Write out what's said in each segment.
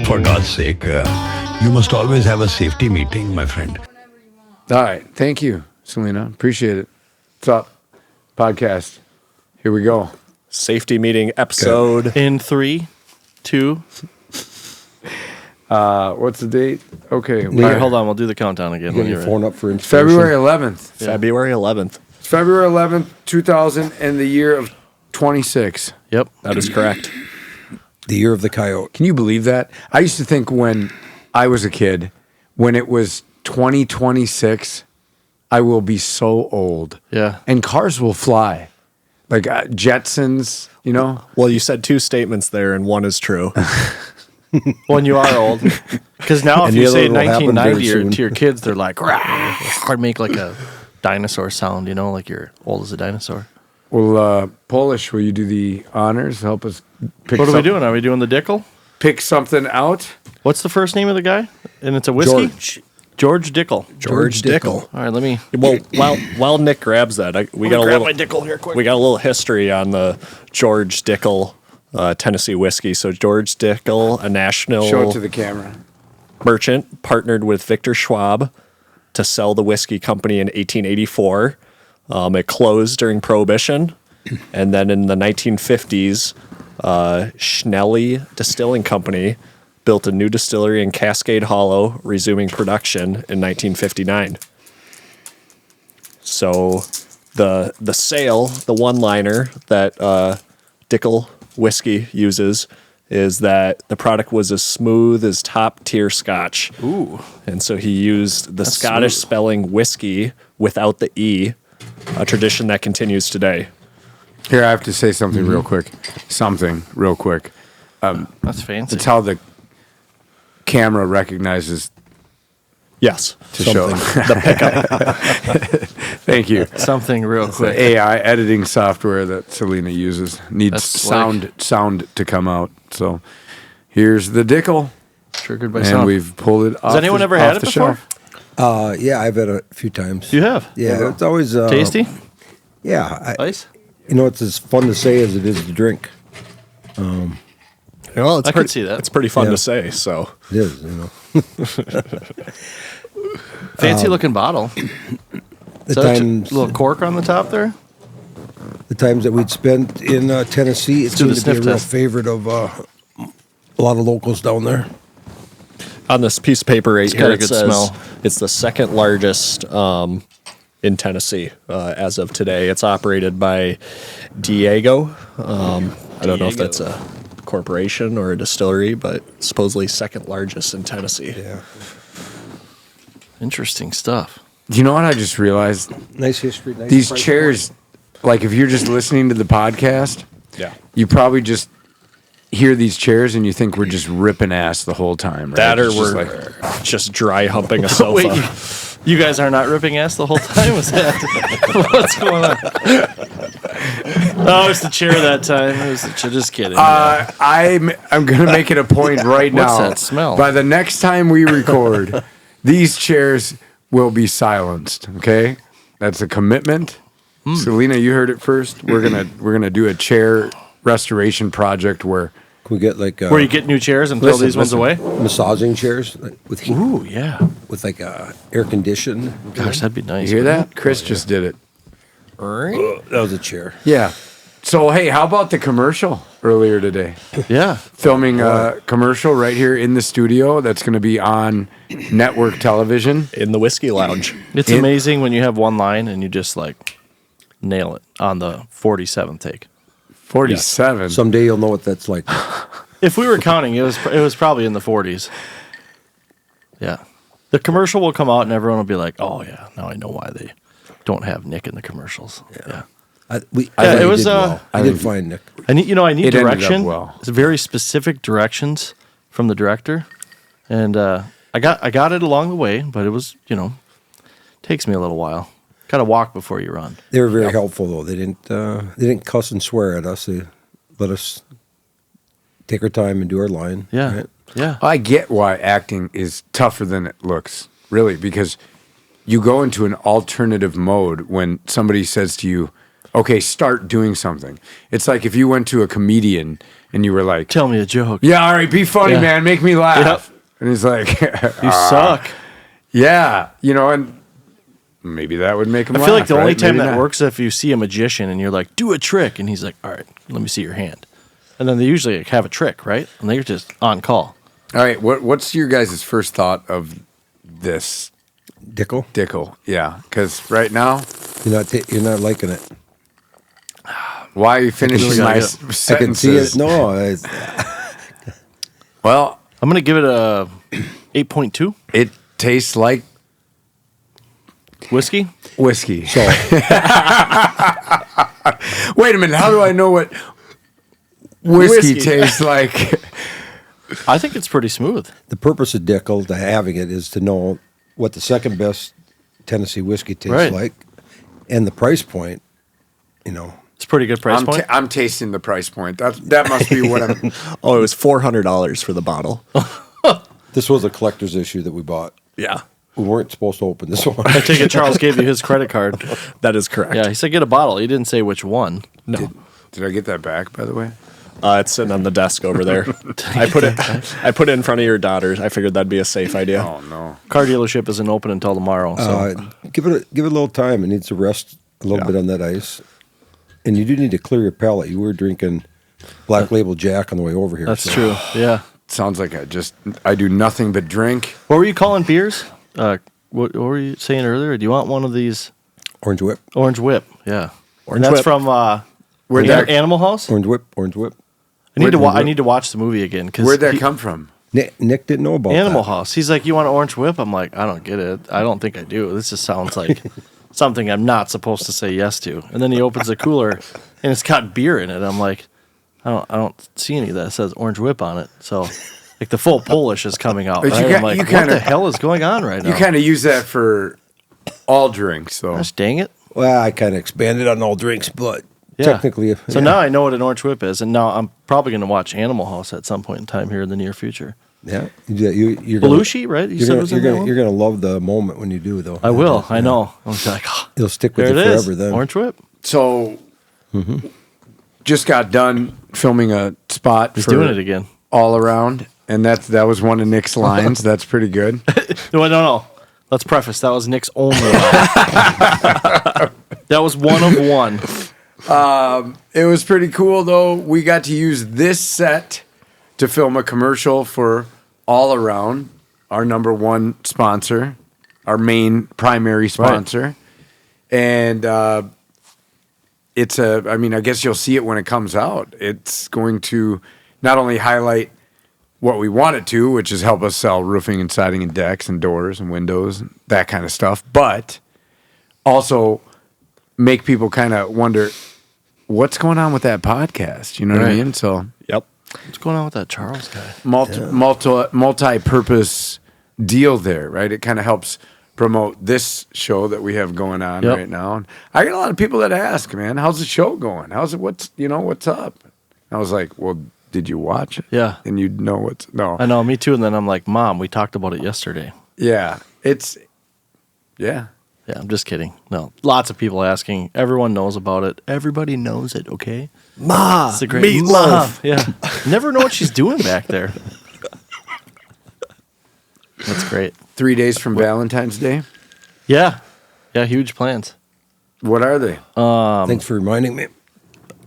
For God's sake, you must always have a safety meeting, my friend. All right. Thank you, Selena. Appreciate it. What's up? Podcast. Here we go. Safety meeting episode. In 3, 2. What's the date? Okay. All right, hold on. We'll do the countdown again. Get When your you're phone ready. up for inspiration. February 11th. February 11th. February 11th, 2000, and the year of 26. Yep. That is correct. The year of the coyote. Can you believe that? I used to think when I was a kid, when it was 2026, I will be so old. Yeah. And cars will fly. Like Jetsons, you know? Well, you said two statements there, and one is true. When you are old. Because now if And you the say other will happen 1990 very or soon. to your kids, they're like, "Rah," or make like a dinosaur sound, you know, like you're old as a dinosaur. Well, Polish, will you do the honors? Help us pick What are we some- doing? Are we doing the Dickel? Pick something out. What's the first name of the guy? And it's a whiskey? George Dickel. George Dickel. All right, let me... Well, while Nick grabs that, we got a grab little my Dickel here quick. We got a little history on the George Dickel Tennessee whiskey. So George Dickel, a Show it national to the camera. merchant, partnered with Victor Schwab to sell the whiskey company in 1884. It closed during Prohibition, and then in the 1950s, Schnelly Distilling Company built a new distillery in Cascade Hollow, resuming production in 1959. So the sale, the one-liner that Dickel whiskey uses is that the product was as smooth as top-tier Scotch. Ooh. And so he used the That's Scottish smooth. spelling whiskey without the E, a tradition that continues today. Here, I have to say something real quick. That's fancy. It's how the camera recognizes Yes. to show. The pickup. Thank you. Something real The quick. AI editing software that Selena uses needs That's slick. sound to come out. So here's the Dickel, Triggered by and sound. we've pulled it off. Has anyone ever had it before? Yeah, I've had it a few times. You have? Yeah, it's always Tasty? Yeah, Ice? you know, it's as fun to say as it is to drink. Well, it's I could see that. It's pretty fun Yeah. to say. So It is, you know. Fancy looking bottle. The Is that a times, little cork on the top there? the times that we'd spent in Tennessee, it do the seemed to be a sniff real test. favorite of a lot of locals down there. on this piece of paper right got here, a it good says smell. it's the second largest in Tennessee as of today. It's operated by Diego. I don't know if that's a corporation or a distillery, but supposedly second largest in Tennessee. Yeah, Interesting stuff. You know what I just realized? nice history. Nice These price chairs, like if you're just listening to the podcast, Yeah. you probably just hear these chairs and you think we're just ripping ass the whole time. Right? That or It's just we're just dry humping a sofa. Wait, you guys are not ripping ass the whole time? Was that? What's going on? Oh, it's the chair that time. It was the chair. Just kidding. I'm gonna make it a point right What's now. that smell? By the next time we record, these chairs will be silenced. Okay, that's a commitment. Selena, you heard it first. We're gonna do a chair restoration project where Can we get like Where you get new chairs and throw Listen, these ones away? massaging chairs like, with heat, Ooh, yeah. with like air conditioned? Gosh, that'd be nice. you hear that? Chris just did it. That was a chair. Yeah. So hey, how about the commercial earlier today? Yeah. Filming a commercial right here in the studio that's going to be on network television. In the whiskey lounge. It's amazing when you have one line and you just like nail it on the 47th take. 47. Someday you'll know what that's like. If we were counting, it was probably in the 40s. Yeah. The commercial will come out and everyone will be like, "Oh yeah, now I know why they don't have Nick in the commercials." Yeah. I Yeah, thought it you was, did well. I did fine, Nick. I need I need It ended up direction. well. It's very specific directions from the director. And I got it along the way, but it was, takes me a little while. Got to walk before you run. They were very helpful though. They didn't cuss and swear at us. They let us take our time and do our line. Yeah. right? Yeah. I get why acting is tougher than it looks, really, because you go into an alternative mode when somebody says to you, okay, start doing something. It's like if you went to a comedian and you were like, Tell me a joke. yeah, all right, be funny, Yeah. man, make me laugh. And he's like, You suck. yeah, and maybe that would make him I laugh. feel like the only right? time Maybe that not. works is if you see a magician and you're like, do a trick. And he's like, all right, let me see your hand. And then they usually have a trick, right? And they're just on call. All right, what's your guys' first thought of this Dickel, Yeah, because right now, you're not liking it. why are you finishing really my gotta sentences? I can see it. No, Well, I'm going to give it a 8.2 it tastes like whiskey. whiskey. so Wait a minute, how do I know what whiskey Whiskey. tastes like? I think it's pretty smooth. the purpose of Dickel, to having it, is to know what the second best Tennessee whiskey tastes Right. like, and the price point. It's a pretty good price point. I'm tasting the price point. That must be what I'm. Oh, it was $400 for the bottle. This was a collector's issue that we bought. Yeah, We weren't supposed to open this one. I take it Charles gave you his credit card. that is correct. Yeah, he said get a bottle. He didn't say which one. No. Did I get that back, by the way? It's sitting on the desk over there. I put it in front of your daughters. I figured that'd be a safe idea. Oh no. Car dealership isn't open until tomorrow. So Give it a little time. It needs to rest a little bit on that ice, and you do need to clear your palate. You were drinking Black Label Jack on the way over here. that's so- true. Yeah. Sounds like I do nothing but drink. What were you calling beers? What were you saying earlier? Do you want one of these Orange Whip, Orange Whip? Yeah. Orange and that's Whip. from Where'd that Animal House. Orange Whip, Orange Whip. I need to watch the movie again because Where'd that come from? Nick didn't know about Animal that. House. He's like, you want an Orange Whip? I'm like, I don't get it. I don't think I do. This just sounds like something I'm not supposed to say yes to. And then he opens the cooler and it's got beer in it. I'm like, I don't see any that says Orange Whip on it. So like the full Polish is coming out. But Right? you I'm like, you what kinda- the hell is going on right now? You kind of use that for all drinks, though. Gosh dang it. Well, I kind of expanded on all drinks, but Yeah. technically, So now I know what an Orange Whip is, and now I'm probably going to watch Animal House at some point in time here in the near future. yeah, you're gonna, Belushi, right? You said it was in that one? you're gonna love the moment when you do, though. I will. I know. I'm just like, oh, It'll stick with there you it is. forever. Then Orange Whip. So, just got done filming a spot He's for doing it again. All Around, and that was one of Nick's lines. That's pretty good. No. Let's preface. That was Nick's only line. That was one of one. It was pretty cool, though. We got to use this set to film a commercial for All Around, our number one sponsor, our main primary sponsor. And it's I guess you'll see it when it comes out. It's going to not only highlight what we want it to, which is help us sell roofing and siding and decks and doors and windows, and that kind of stuff, but also make people kind of wonder what's going on with that podcast. You know what I Right. mean? So Yep. What's going on with that Charles guy? multi-purpose deal there, right? It kind of helps promote this show that we have going on Yep. right now. And I get a lot of people that ask, man, how's the show going? What's up? I was like, well, did you watch it? Yeah. And you'd know no. I know, me too. And then I'm like, Mom, we talked about it yesterday. Yeah. Yeah. Yeah, I'm just kidding. No, lots of people asking. Everyone knows about it. Everybody knows it, okay? Ma, It's a great meatloaf. Yeah. Never know what she's doing back there. That's great. 3 days from Valentine's Day. Yeah. Yeah, huge plans. What are they? thanks for reminding me.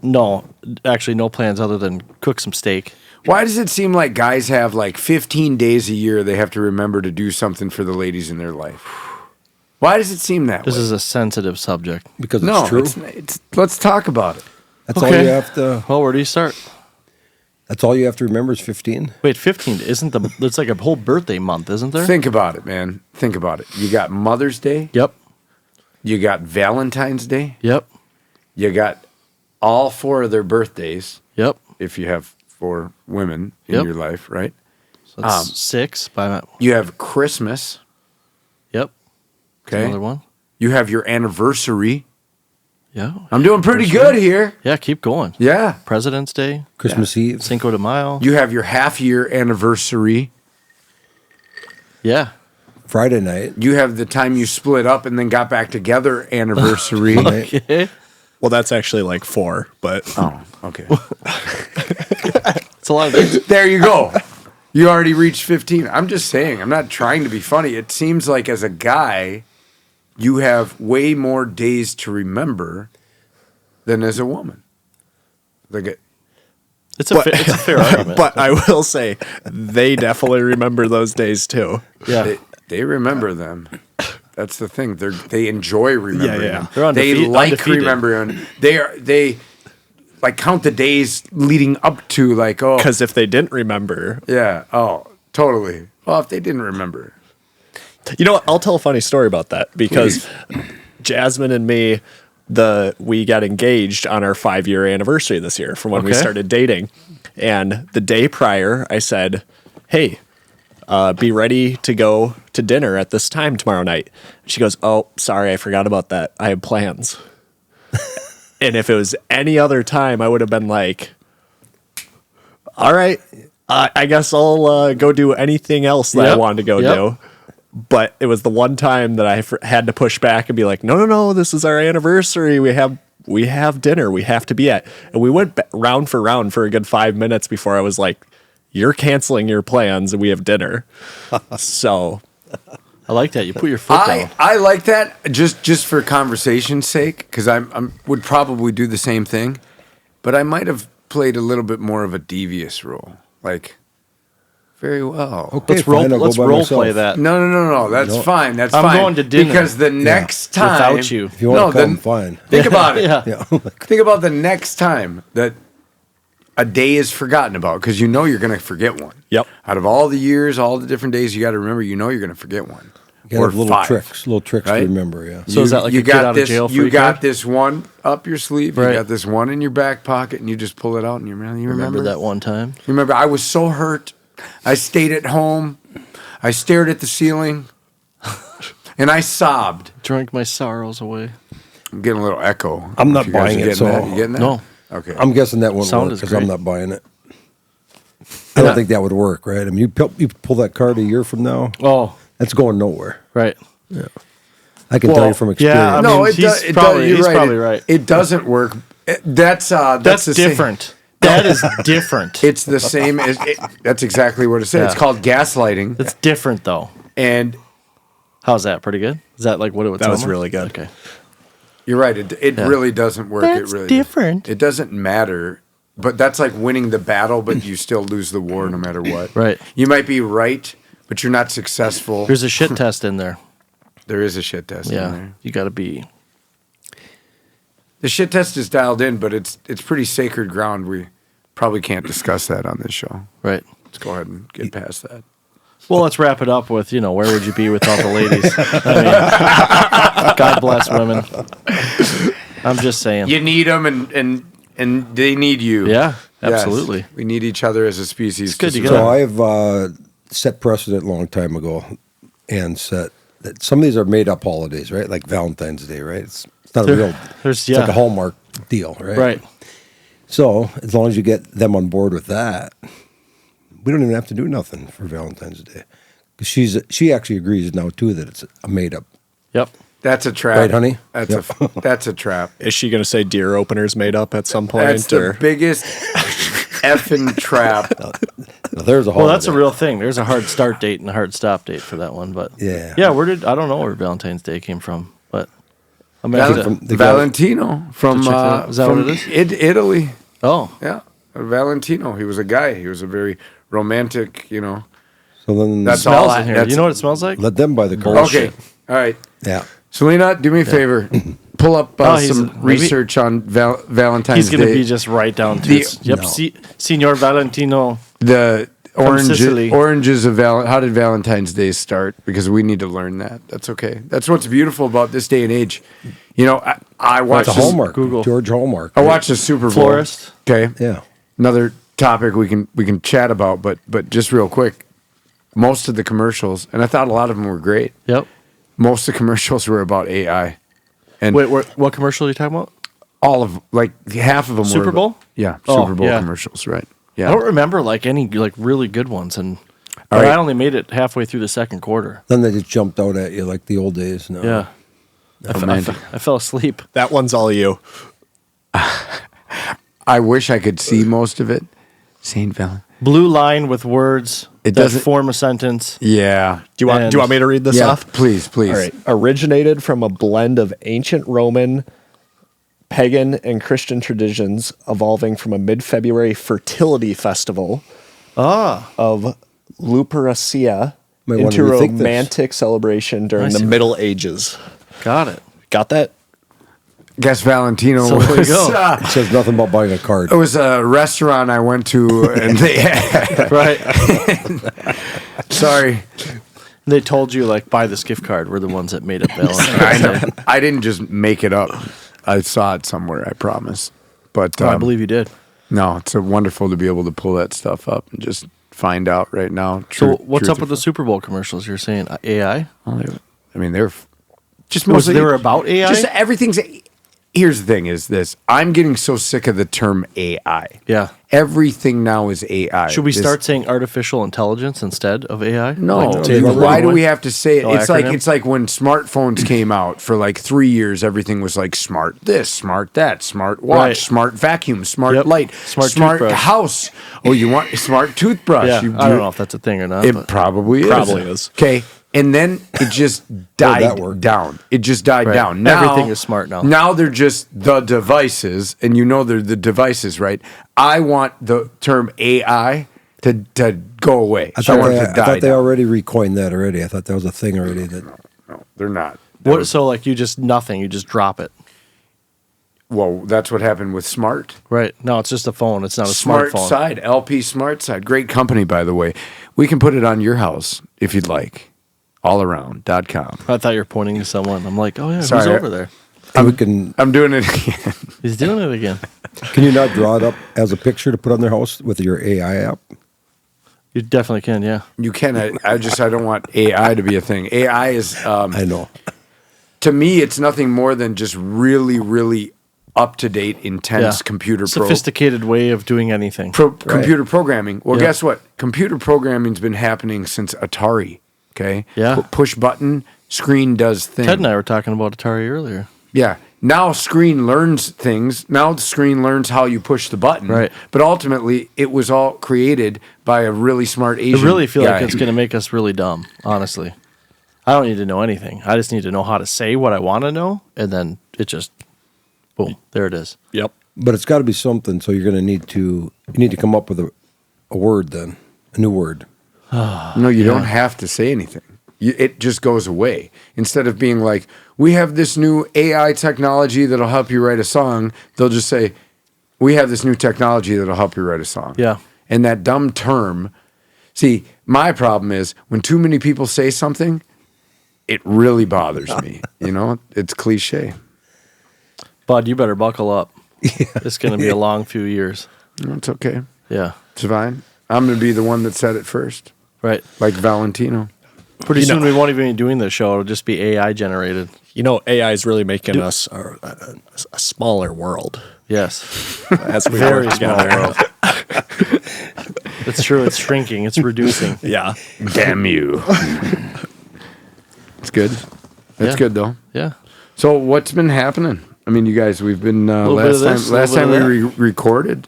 No, actually, no plans other than cook some steak. Why does it seem like guys have like 15 days a year they have to remember to do something for the ladies in their life? Why does it seem that This way? is a sensitive subject. Because No, it's true. let's talk about it. That's all Okay. you have to. Well, where do you start? That's all you have to remember is 15. Wait, 15 isn't the? It's like a whole birthday month, isn't there? Think about it, man. Think about it. You got Mother's Day. Yep. You got Valentine's Day. Yep. You got all 4 of their birthdays, Yep. if you have 4 women in Yep. your life, right? So that's 6 by my. You have Christmas. Yep. Okay. Another one. You have your anniversary. Yeah. I'm doing pretty good here. Yeah. Keep going. Yeah. President's Day. Christmas Eve. Cinco de Mayo. You have your half-year anniversary. Yeah. Friday night. You have the time you split up and then got back together anniversary. Right. Okay. Well, that's actually like 4, but Oh, okay. It's a lot of days. There you go. You already reached 15. I'm just saying. I'm not trying to be funny. It seems like as a guy, you have way more days to remember than as a woman. Like, It's a fair argument. but I will say they definitely remember those days too. yeah. they remember them. That's the thing. They enjoy remembering Yeah. them. They're They undefeated. like Undefeated. remembering. They like count the days leading up to like Because if they didn't remember, yeah, totally. Well, if they didn't remember, you know what? I'll tell a funny story about that because Jasmine and me, we got engaged on our 5-year anniversary this year from when we Okay. started dating. And the day prior, I said, "Hey, be ready to go to dinner at this time tomorrow night." She goes, "Oh, sorry, I forgot about that. I have plans." And if it was any other time, I would have been like, "All right, I guess I'll go do anything else that I Yep. wanted to go Yep. do." But it was the one time that I had to push back and be like, no, this is our anniversary. We have dinner we have to be at. And we went round for round for a good 5 minutes before I was like, "You're canceling your plans and we have dinner." So I like that. You put your foot down. I like that just for conversation's sake because I would probably do the same thing, but I might have played a little bit more of a devious role. Like, very well. Okay, Let's fine, I'll go let's by role myself. play that. No. That's fine. That's I'm fine. going to dinner. Because the next time Without you. If you want to No, come, then- fine. Think about it. Yeah. Yeah. Think about the next time that a day is forgotten about because you know you're going to forget one. Yep. Out of all the years, all the different days you got to remember, you know you're going to forget one. You gotta have little 5. tricks right? to remember. Yeah. So is that like a get out of jail free You got card? this one up your sleeve. Right. You got this one in your back pocket, and you just pull it out, and you remember Remember that one time? You remember, I was so hurt. I stayed at home. I stared at the ceiling, and I sobbed. Drank my sorrows away. I'm getting a little echo. I'm not If you guys buying are it, getting that. so- You getting that? No. Okay. I'm guessing that won't Sound work is because I'm great. not buying it. I don't think that would work, right? I mean, you pull that card a year from now, Oh, that's going nowhere. right. I can Well, tell you from experience. yeah, I no, mean, it he's does. It probably- does. You're he's right. probably right. It doesn't work. That's That's the same- different. That is different. It's the same as. That's exactly what it said. It's Yeah. called gaslighting, It's different though. and How's that? Pretty good? Is that like what it would That sound was like? really good. Okay. you're right. It Yeah. really doesn't work. That's it really different. It doesn't matter. But that's like winning the battle, but you still lose the war no matter what. Right. You might be right, but you're not successful. There's a shit test in there. There is a shit test in Yeah. there. You got to be. The shit test is dialed in, but it's pretty sacred ground. We probably can't discuss that on this show. Right. Let's go ahead and get past that. Well, let's wrap it up with, where would you be without the ladies? I mean, God bless women. I'm just saying. You need them, and they need you. Yeah, Yes. absolutely. We need each other as a species. It's good to get So Yeah. I've set precedent a long time ago and set that some of these are made up holidays, right? Like Valentine's Day, right? It's not a real. There's It's like a Hallmark deal, right? Right. So as long as you get them on board with that, we don't even have to do nothing for Valentine's Day. 'Cause she actually agrees now too that it's a made up. Yep. That's a trap. Right, honey? That's Yep. that's a trap. is she going to say deer openers made up at some point? That's the or biggest effing trap. Now, there's a holiday. Well, that's a real thing. There's a hard start date and a hard stop date for that one. But Yeah. Yeah, I don't know where Valentine's Day came from, but I'm Val- gonna have to. Valentino from check that out. Is that from what it is? Italy. Oh, Yeah, Valentino. He was a guy. He was a very romantic. So then That's smells all I- in here. that's- You know what it smells like? let them buy the car. Okay. All right. Yeah. Selena, do me a favor. Pull up Oh, he's- some maybe- research on Valentine's He's going to Day. be just right down to The- it. Yep. No. Signor Valentino. The Sicily. oranges of how did Valentine's Day start? Because we need to learn that. That's okay. That's what's beautiful about this day and age. I watched It's a Hallmark. Google. George Hallmark. I watched the Super Bowl. Florist. Okay. Yeah. Another topic we can chat about, but just real quick, most of the commercials, and I thought a lot of them were great. Yep. Most of the commercials were about AI, and Wait, what commercial are you talking about? all of half of them were Super Bowl? Yeah, Oh, Super Bowl yeah. commercials, right? I Yeah. don't remember any really good ones, and All but right. I only made it halfway through the second quarter. Then they just jumped out at you like the old days. No. Yeah. man. I fell asleep. that one's all you. I wish I could see most of it. St. Valentine. Blue line with words It that doesn't- form a sentence. Yeah. Do you want me to read this Yeah, off? please. All right. Originated from a blend of ancient Roman, pagan, and Christian traditions, evolving from a mid-February fertility festival of Lupercalia Might wanna into a rethink this. romantic celebration during the see. Middle Ages. Got it. Got that? Guess Valentino So there you was. go. It says nothing about buying a card. It was a restaurant I went to, and they Right. sorry, They told you, like, buy this gift card. We're the ones that made up Valentine's I know. Day. I didn't just make it up. I saw it somewhere. I promise. But I believe you did. no, it's wonderful to be able to pull that stuff up and just find out right now. So what's up with the Super Bowl commercials? You're saying AI? I mean, they're just Was mostly they were about AI? Just everything's. Here's the thing: is this? I'm getting so sick of the term AI. Yeah. Everything now is AI. Should we This- start saying artificial intelligence instead of AI? No, Like, take the why wrong do way? we have to say it? No acronym? It's like when smartphones came out for like 3 years, everything was like smart this, smart that, smart watch, Right. smart vacuum, smart Yep. light, Smart smart toothbrush. house. Oh, you want a smart toothbrush? Yeah, You I don't know if that's a thing or not. It but probably is. Probably is. Okay. And then it just that died work? down. It just died Right. down. Now, Everything is smart now. Now they're just the devices, and you know they're the devices, right? I want the term AI to go away. I thought, want they, it to I die thought they down. already recoined that already. I thought that was a thing already. That No, they're not. what, so, like, you just nothing. You just drop it. Well, that's what happened with Smart. Right. No, it's just a phone. It's not a Smart smartphone. Side, LP Smart Side. Great company, by the way. We can put it on your house if you'd like. Allaround.com. I thought you were pointing to someone. I'm like, oh, yeah, Sorry. who's over there? we can. I'm doing it again. He's doing it again. Can you not draw it up as a picture to put on their house with your AI app? You definitely can, yeah. You can. I don't want AI to be a thing. AI is, I know. to me, it's nothing more than just really, really up-to-date, intense Yeah. computer Sophisticated way of doing anything. computer programming. Well, Yeah. guess what? Computer programming's been happening since Atari. Okay. Yeah. Push button, screen does thing. Ted and I were talking about Atari earlier. Yeah. Now screen learns things. Now the screen learns how you push the button. Right. But ultimately, it was all created by a really smart Asian I really feel guy. like it's going to make us really dumb, honestly. I don't need to know anything. I just need to know how to say what I want to know, and then it just, boom, there it is. Yep. But it's got to be something. So you're going to need to come up with a word then, a new word. No, you don't have to say anything. It just goes away. Instead of being like, we have this new AI technology that'll help you write a song, they'll just say, we have this new technology that'll help you write a song. Yeah. And that dumb term, see, my problem is when too many people say something, it really bothers me. You know, it's cliche. Bud, you better buckle up. It's going to be a long few years. No, it's okay. Yeah. It's fine. I'm going to be the one that said it first, Right. like Valentino. Pretty soon we won't even be doing this show. It'll just be AI generated. You know, AI is really making us a smaller world Yes. as we Very work small together. world. It's true. It's shrinking. It's reducing. Yeah. Damn you. It's good. That's Yeah. good, though. Yeah. So what's been happening? I mean, you guys, we've been Little bit of this, last little time bit we of recorded,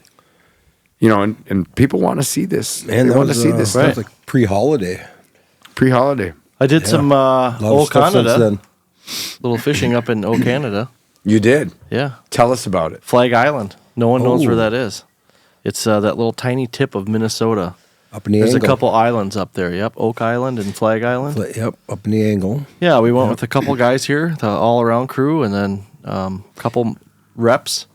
you know, and people want to see this. Man, they that want to was, see this that was stuff like pre-holiday. pre-holiday. I did some A lot O of stuff since Canada, then. little fishing up in O Canada. You did. Yeah. Tell us about it. Flag Island. No one knows where Oh. that is. It's that little tiny tip of Minnesota. Up in the There's angle. a couple islands up there. Yep. Oak Island and Flag Island. Yep, up in the angle. Yeah, we went with a couple guys here, the all-around crew, and then a couple reps,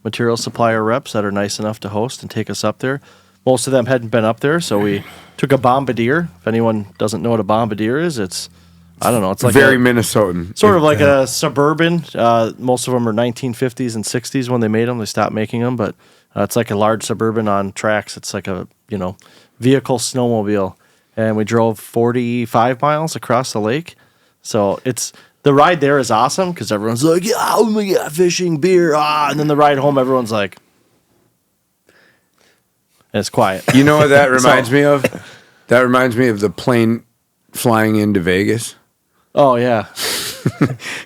material supplier reps that are nice enough to host and take us up there. Most of them hadn't been up there, so we took a Bombardier. If anyone doesn't know what a Bombardier is, it's, I don't know, it's like Very a, Minnesotan. sort of like a Suburban. Most of them are 1950s and 60s when they made them. They stopped making them, but it's like a large Suburban on tracks. It's like a, vehicle snowmobile. And we drove 45 miles across the lake. So the ride there is awesome because everyone's like, yeah, oh my God, fishing, beer, and then the ride home, everyone's like, and it's quiet. You know what that reminds me of? That reminds me of the plane flying into Vegas. Oh, yeah.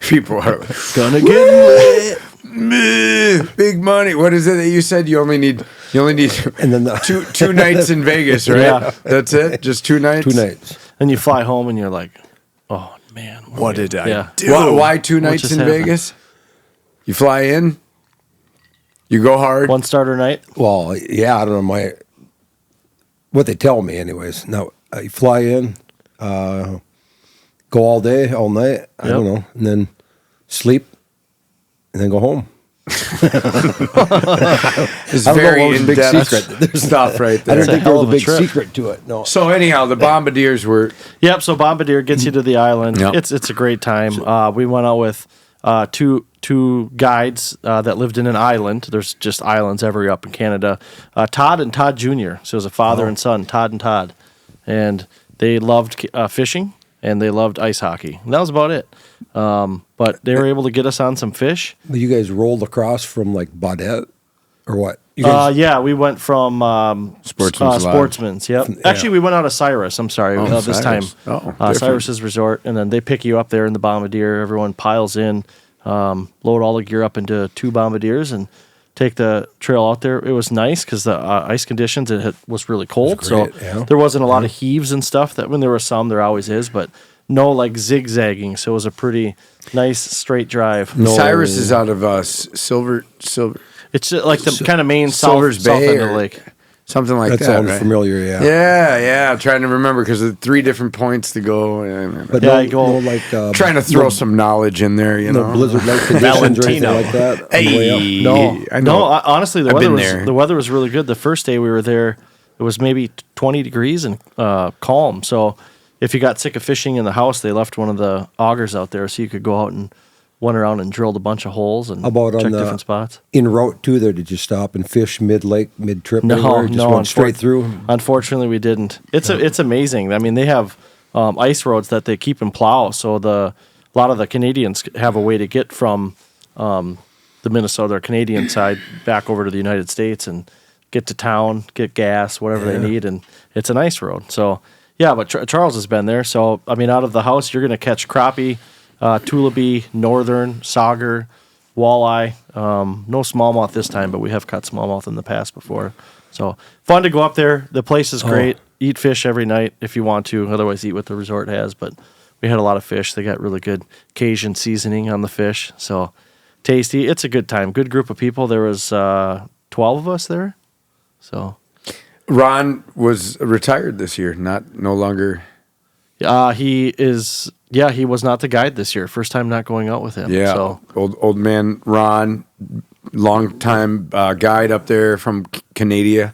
People are Gonna get lit. big money. What is it that you said? You only need And then two nights in Vegas, right? Yeah. That's it. Just 2 nights. 2 nights. And you fly home and you're like, oh man, What did I Yeah. do? Why 2 nights just in happened? Vegas? You fly in. You go hard. One starter night. Well, yeah, I don't know what they tell me, anyways. Now you fly in, go all day, all night. I don't know, and then sleep, and then go home. It's I don't know very what was the big in-depth secret. There's stuff right I there. didn't think there hell was a of a big trip. secret to it. No. So anyhow, the Bombardiers were. Yep. So Bombardier gets you to the island. Yep. It's a great time. We went out with two guides that lived in an island. There's just islands everywhere up in Canada. Todd and Todd Jr. So it was a father and son, Todd and Todd, and they loved fishing and they loved ice hockey. And that was about it. But they were able to get us on some fish. But you guys rolled across from like Baudette or what? You guys, Yeah, we went from Sportsman's Lodge. Sportsman's. Yep. Actually, we went out of Cyrus. I'm sorry, this time. Cyrus. Oh, different. Cyrus's resort, and then they pick you up there in the Bombardier. Everyone piles in, load all the gear up into 2 Bombardiers, and take the trail out there. It was nice because the ice conditions was really cold, great, so yeah. there wasn't a lot of heaves and stuff. That when there were some, there always is, but no like zigzagging. So it was a pretty nice straight drive. Cyrus is out of Silver. It's like the kind of main Silver's south Bay end of the or- lake. Something like that that. sounds right? familiar. Yeah. Yeah. I'm trying to remember because of 3 different points to go. But Yeah, no, you go- no, like trying to throw some knowledge in there, you no know. blizzard like conditions or anything Valentino. like that. on the way up? Hey, No, I know. honestly, I've been there. the weather was really good. The first day we were there, it was maybe 20 degrees and calm. So if you got sick of fishing in the house, they left one of the augers out there so you could go out and went around and drilled a bunch of holes and How about on check the different spots. En route to there, did you stop and fish mid lake, mid trip? No, Just no, went straight through. Unfortunately, we didn't. It's amazing. I mean, they have ice roads that they keep and plow. So a lot of the Canadians have a way to get from the Minnesota or Canadian side back over to the United States and get to town, get gas, whatever they need, and it's an ice road. So yeah, but Charles has been there. So I mean, out of the house, you're going to catch crappie, tulipy, northern, sauger, walleye. No smallmouth this time, but we have caught smallmouth in the past before. So fun to go up there. The place is great. Eat fish every night if you want to. Otherwise, eat what the resort has. But we had a lot of fish. They got really good Cajun seasoning on the fish. So tasty. It's a good time. Good group of people. There was 12 of us there. So Ron was retired this year, no longer. he is. Yeah, he was not the guide this year. First time not going out with him. Yeah, So old man Ron, long time guide up there from Canada,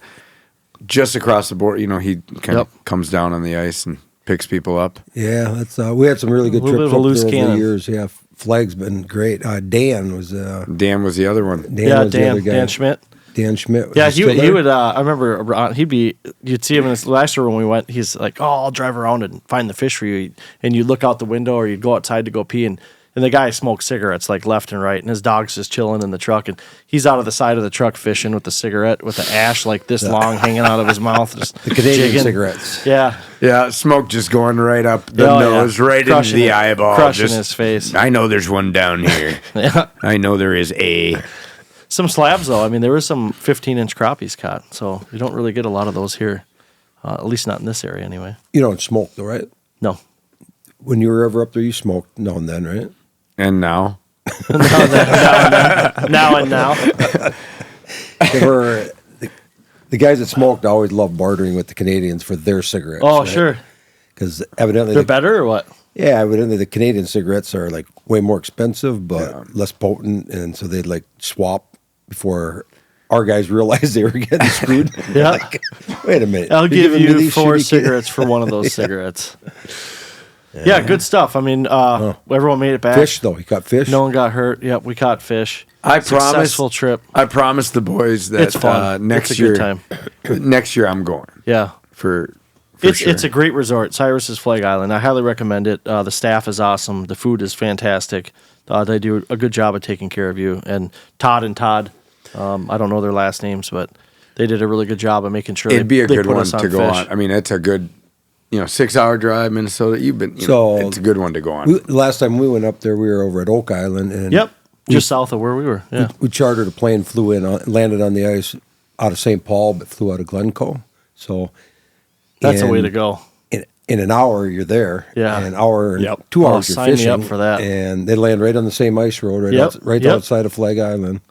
just across the border. You know, he kind of comes down on the ice and picks people up. Yeah, that's we had some really good A little trips bit of a up loose there over the cannon. years. Yeah, Flag's been great. Dan was Dan was the other one. was the other guy. Dan Schmidt. Dan Schmidt. Was Yeah, still he there? would. I remember you'd see him in his last year when we went. He's like, "Oh, I'll drive around and find the fish for you." And you'd look out the window or you'd go outside to go pee, and the guy smoked cigarettes like left and right, and his dog's just chilling in the truck, and he's out of the side of the truck fishing with the cigarette with the ash like this long hanging out of his mouth. Just the Canadian jigging. cigarettes. Yeah, Yeah, smoke just going right up the Oh, yeah. nose, right Crushing into the it. eyeball. Crushing just, his face. I know there's one down here. yeah. I know there is a. Some slabs though. I mean, there was some 15-inch crappies caught, so you don't really get a lot of those here. At least not in this area, anyway. You don't smoke though, right? No. When you were ever up there, you smoked now and then, right? And now, Now and now. They were, the guys that smoked always loved bartering with the Canadians for their cigarettes. Oh, sure. Because evidently, They're better or what? yeah, evidently the Canadian cigarettes are like way more expensive, but less potent, and so they'd like swap before our guys realized they were getting screwed. Yeah. Like, wait a minute, I'll you're give giving me you these 4 shitty cigarettes for one of those cigarettes. Yeah, good stuff. I mean, everyone made it back. Fish though, you caught fish. No one got hurt. Yep, we caught fish. I promise. Successful trip. I promised the boys that It's fun. next It's a year, good time. next year I'm going Yeah. for It's sure. it's a great resort, Cyrus's Flag Island. I highly recommend it. The staff is awesome. The food is fantastic. They do a good job of taking care of you. And Todd, I don't know their last names, but they did a really good job of making sure It'd be a they good put one us on to go fish. on. I mean, it's a good, 6-hour drive, Minnesota. You've been, So it's a good one to go on. Last time we went up there, we were over at Oak Island, and Yep. just south of where we were. Yeah. We chartered a plane, flew in, landed on the ice out of St. Paul, but flew out of Glencoe. So That's the way to go. In an hour, you're there. Yeah. In an hour, and Yep. 2 hours, you're sign me fishing. up for that. And they land right on the same ice road, right outside of Flag Island.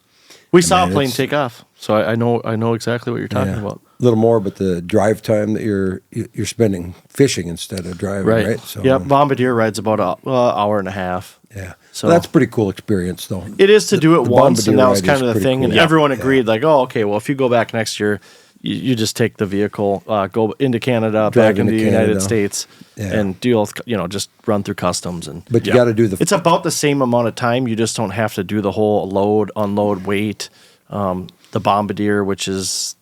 We saw a man, plane it's- take off, so I know exactly what you're talking Yeah. about. A little more, but the drive time that you're spending fishing instead of driving, right? So, Yep. Bombardier rides about an hour and a half. yeah. So- So that's a pretty cool experience, though. It is to do it The once, and Bombardier that was ride kind is of the pretty thing. cool. And Yeah. everyone Yeah. agreed, like, oh, okay, well, if you go back next year, you just take the vehicle, go into Canada, Drive back into the into United Canada. States, Yeah. and deal, just run through customs. And But you got to do the it's about the same amount of time. You just don't have to do the whole load, unload, wait. The Bombardier, which is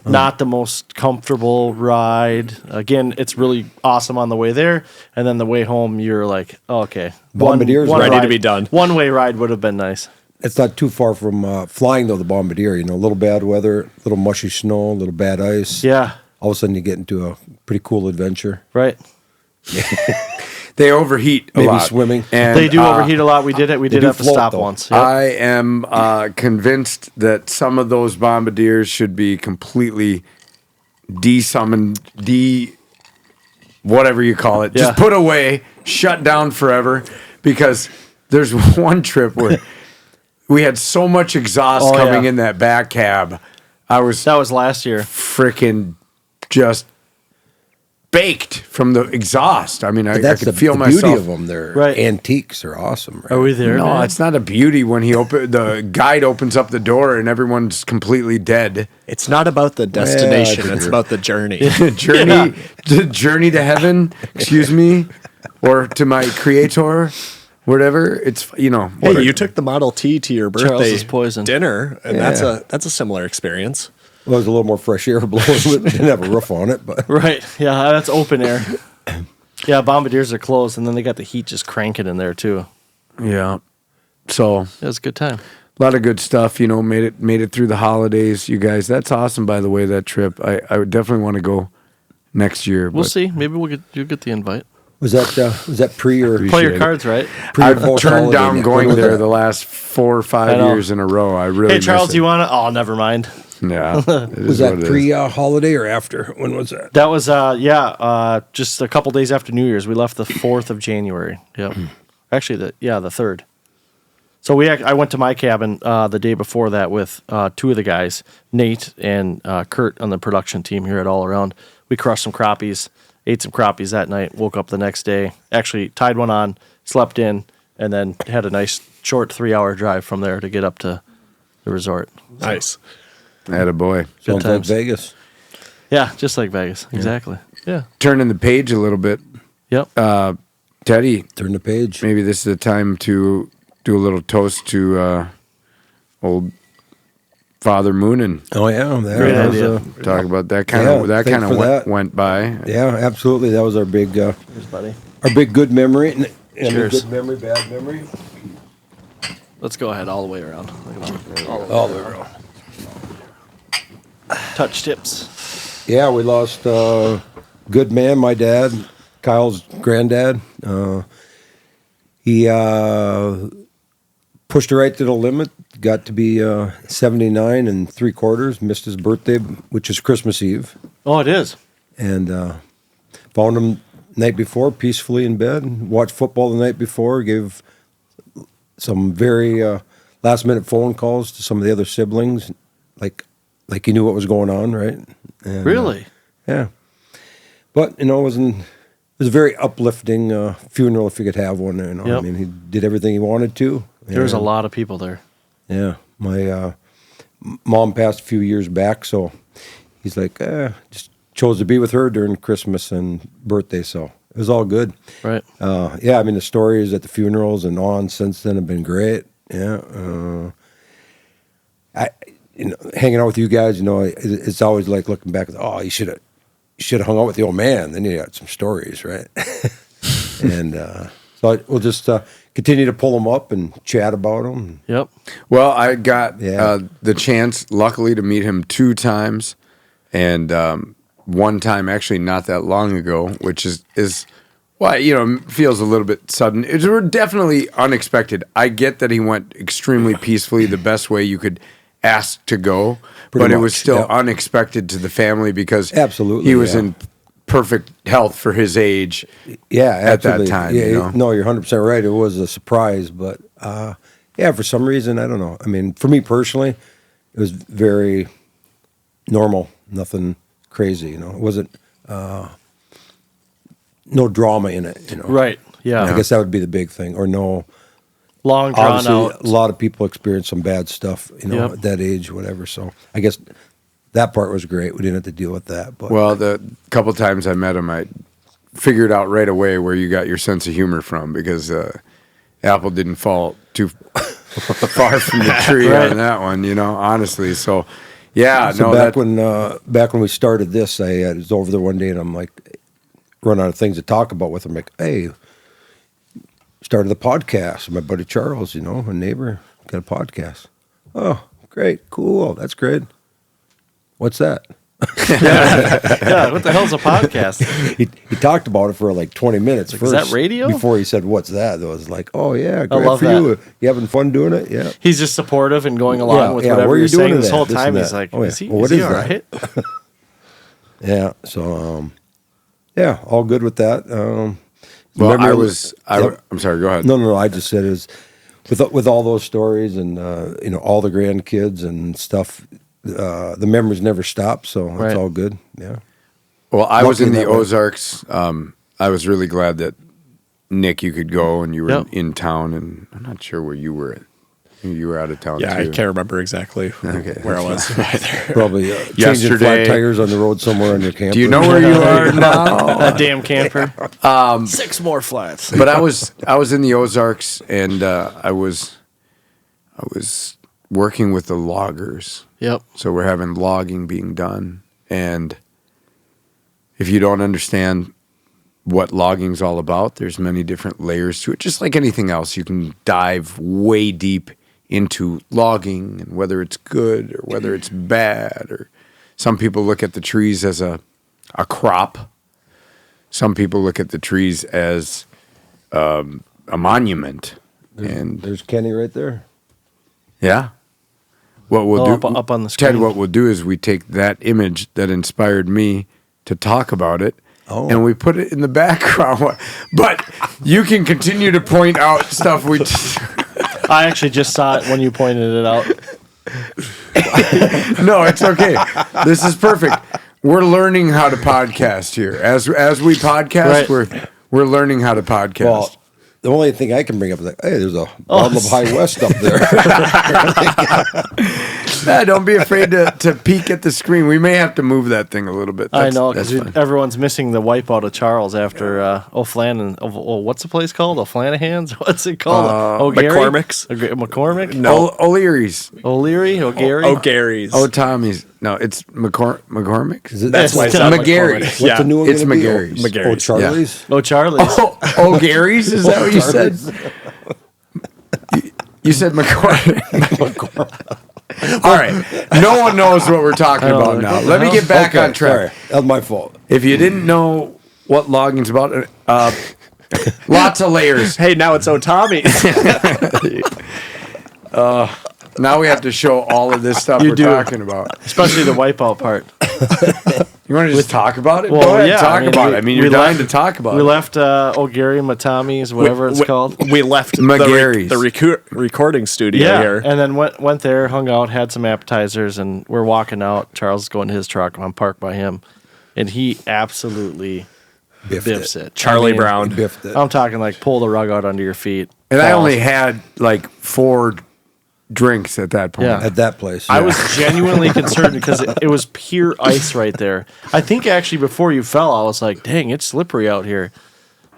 not the most comfortable ride. Again, it's really awesome on the way there, and then the way home, you're like, oh, okay, Bombardier's ready ride- to be done. One way ride would have been nice. It's not too far from flying, though, the Bombardier. A little bad weather, a little mushy snow, a little bad ice. Yeah, All of a sudden, you get into a pretty cool adventure. right. They overheat a Maybe lot. swimming. And, They do overheat a lot. We did do have to float, stop though. once. Yep. I am convinced that some of those Bombardiers should be completely de-summoned, whatever you call it. Yeah. Just put away, shut down forever. Because there's one trip where we had so much exhaust Oh, coming yeah. in that back cab. I was That was last year. freaking just baked from the exhaust. I mean, I That's could the, feel the myself. beauty of them. They're Right. antiques. They're awesome. Right? Are we there? No, man? it's not a beauty when the guide opens up the door and everyone's completely dead. It's not about the destination; think it's you're- about the journey. Journey to heaven, excuse me, or to my creator, whatever. It's Hey, you took the Model T to your birthday Charles is poison. dinner, and Yeah. that's a similar experience. Well, there's a little more fresh air blowing. It didn't have a roof on it, but Right. Yeah, that's open air. Yeah, Bombardiers are closed, and then they got the heat just cranking in there too. yeah. So It was a good time. a lot of good stuff. Made it through the holidays. You guys, that's awesome. By the way, that trip, I would definitely want to go next year. We'll but see. Maybe you'll get the invite. was that pre or Play your it. cards right. I've post turned holiday down net? going When was there that? the last 4 or 5 I know. years in a row. I really Hey Charles, miss do you it. want to? Oh, never mind. Yeah. it is Was that what it is. pre-holiday or after? When was that? That was just a couple days after New Year's. We left the 4th of January. Yep. Actually, the 3rd. So I went to my cabin the day before that with 2 of the guys, Nate and Kurt on the production team here at All Around. We crushed some crappies, ate some crappies that night, woke up the next day, actually tied one on, slept in, and then had a nice short 3-hour drive from there to get up to the resort. Nice. Attaboy. Sounds like times. Vegas. Yeah, just like Vegas. Exactly. Yeah. Turning the page a little bit. Yep. Teddy, Turn the page. maybe this is the time to do a little toast to old Father Moonen. Oh yeah, that Great was, idea. Talk about that kind Yeah, of that thanks kind for of that. went by. Yeah, absolutely. That was our big Cheers, buddy. good memory. And Cheers. good memory, bad memory. Let's go ahead all the way around. Look at that. All the way around. Touch tips. Yeah, we lost good man, my dad, Kyle's granddad. He pushed it right to the limit. Got to be 79 and 3/4. Missed his birthday, which is Christmas Eve, Oh, it is. and found him night before peacefully in bed. Watched football the night before. Gave some very last minute phone calls to some of the other siblings, like he knew what was going on, right? And, Really? yeah. But it was a very uplifting funeral if you could have one. I Yep. mean, he did everything he wanted to. There was a and, lot of people there. Yeah, my mom passed a few years back, so he's like, just chose to be with her during Christmas and birthday, so it was all good. Right. Yeah, I mean the stories at the funerals and on since then have been great. Yeah, hanging out with you guys, it's always like looking back. Oh, you should have hung out with the old man. Then you got some stories, right? And so we'll just continue to pull them up and chat about them. Yep. Well, I got Yeah. the chance, luckily, to meet him 2 times, and one time actually not that long ago, which is Well, feels a little bit sudden. It was definitely unexpected. I get that he went extremely peacefully, the best way you could ask to go, but it was still unexpected to the family because Absolutely, he was in perfect health for his age. Yeah, at that absolutely. time. Yeah, no, you're 100% right. It was a surprise, but for some reason, I don't know. I mean, for me personally, it was very normal, nothing crazy. It wasn't no drama in it. Right. Yeah. I guess that would be the big thing, or no. Long drawn Obviously, out. a lot of people experience some bad stuff, Yep. at that age, whatever. So I guess that part was great. We didn't have to deal with that. But Well, the couple times I met him, I figured out right away where you got your sense of humor from because apple didn't fall too far from the tree on that one, honestly. So, back when we started this, I was over there one day and I'm like, run out of things to talk about with him. Like, hey, started the podcast. My buddy Charles, a neighbor, got a podcast. Oh, great, cool, that's great. What's that? Yeah, what the hell's a podcast? He talked about it for like 20 minutes first. Is that radio? Before he said, what's that? It was like, oh, yeah, great love for that. you. You having fun doing it? Yeah. He's just supportive and going along with whatever where you're you doing saying this that? whole This time. and He's that. like, Oh, yeah. is he, Well, what is he is all that? right? Yeah, so, all good with that. well, remember- I'm sorry, go ahead. No, I just said is with all those stories and, all the grandkids and stuff, the memories never stop, so Right. it's all good, yeah. Well, I was Lucky in the that way. Ozarks. I was really glad that, Nick, you could go and you were Yep. in town, and I'm not sure where you were at. You were out of town, Yeah, too. I can't remember exactly where I was either. Probably changing Yesterday- flat tires on the road somewhere on your camper. Do you know where you are now? That damn camper. 6 more flats. But I was in the Ozarks, and I was working with the loggers. Yep. So we're having logging being done, and if you don't understand what logging's all about, there's many different layers to it. Just like anything else, you can dive way deep into logging and whether it's good or whether it's bad. Or some people look at the trees as a crop. Some people look at the trees as a monument. And There's Kenny right there. yeah. What we'll do, up on the Ted, screen. what we'll do is we take that image that inspired me to talk about it, and we put it in the background. But you can continue to point out stuff we. I actually just saw it when you pointed it out. No, it's okay. This is perfect. We're learning how to podcast here. As we podcast, Right. we're learning how to podcast. Well, the only thing I can bring up is like, hey, there's a bottle of High West up there. Yeah, don't be afraid to peek at the screen. We may have to move that thing a little bit. I know, that's because fine. everyone's missing the wipeout of Charles after O'Flannan. What's the place called? O'Flanahan's? What's it called? O'Gary? McCormick's? McCormick? O'Leary's. O'Leary? O'Gary? O'Gary's. Tommy's. No, it's McCormick's. Is it- That's why It's it's not not McGarry's. What's Yeah, the new one it's gonna be? McGarry's. McGarry's, Oh, Charlie's? Oh, Charlie's. Gary's? Is that what you said? You said McCormick. All right. No one knows what we're talking about now. Let me get back on track. Sorry, that was my fault. If you didn't know what logging's about, lots of layers. Hey, now it's O'Tommy's. Now we have to show all of this stuff You we're do. talking about. Especially the wipeout part. You want to just talk about it? Well, Go ahead, yeah, talk I mean, about we- it. I mean, we you're dying left- to talk about We it. left O'Gary, Matami's, whatever it's called. We left McGarry's. the recording studio Yeah, here. and then went there, hung out, had some appetizers, and we're walking out. Charles is going to his truck. I'm parked by him, and he absolutely biffs it. Charlie I mean, Brown. Biffed it. I'm talking like pull the rug out under your feet. And I Falls. only had like 4 drinks at that point. Yeah. At that place. I yeah. was genuinely concerned because it was pure ice right there. I think actually before you fell, I was like, dang, it's slippery out here.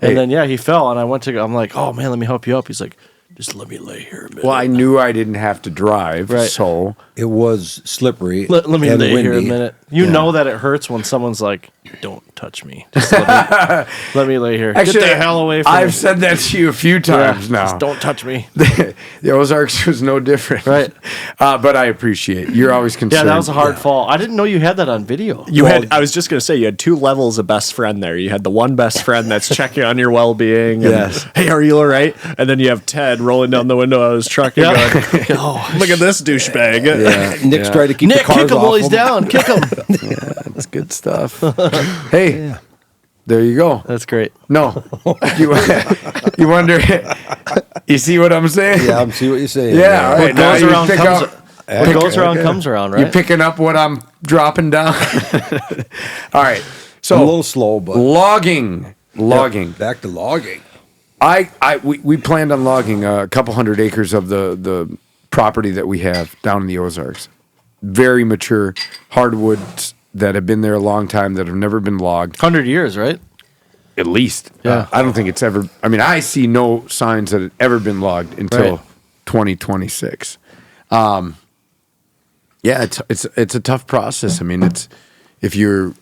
And then, he fell, and I'm like, oh, man, let me help you up. He's like, just let me lay here a minute. Well, I knew I didn't have to drive, Right. so It was slippery. Let me and lay here a windy. minute. You know that it hurts when someone's like, "Don't touch me. Just let me lay here. Actually, Get the hell away from me." I've said that to you a few times now. Just don't touch me. The Ozarks was no different. Right. But I appreciate you're always Yeah, concerned. that was a hard fall. I didn't know you had that on video. I was just going to say, you had two levels of best friend there. You had the one best friend that's checking on your well-being. And, Yes. hey, are you all right? And then you have Ted rolling down the window of his truck and going, oh, look at this douchebag. Yeah. Nick's trying to keep Nick, the cars kick him off while he's him. down. Kick him. That's good stuff. Hey, there you go. That's great. No, you wonder. You see what I'm saying? Yeah, I'm see what you're saying. Yeah. All right. What Now goes you around pick comes. up- What goes around comes around, right? You're picking up what I'm dropping down. All right. I'm So a little slow, but logging. back to logging. We planned on logging a couple hundred acres of the property that we have down in the Ozarks. Very mature hardwoods that have been there a long time that have never been logged. 100 years, right? At least. Yeah. I don't think it's ever. I mean, I see no signs that it ever been logged until Right. 2026. Yeah, it's a tough process. I mean, it's if you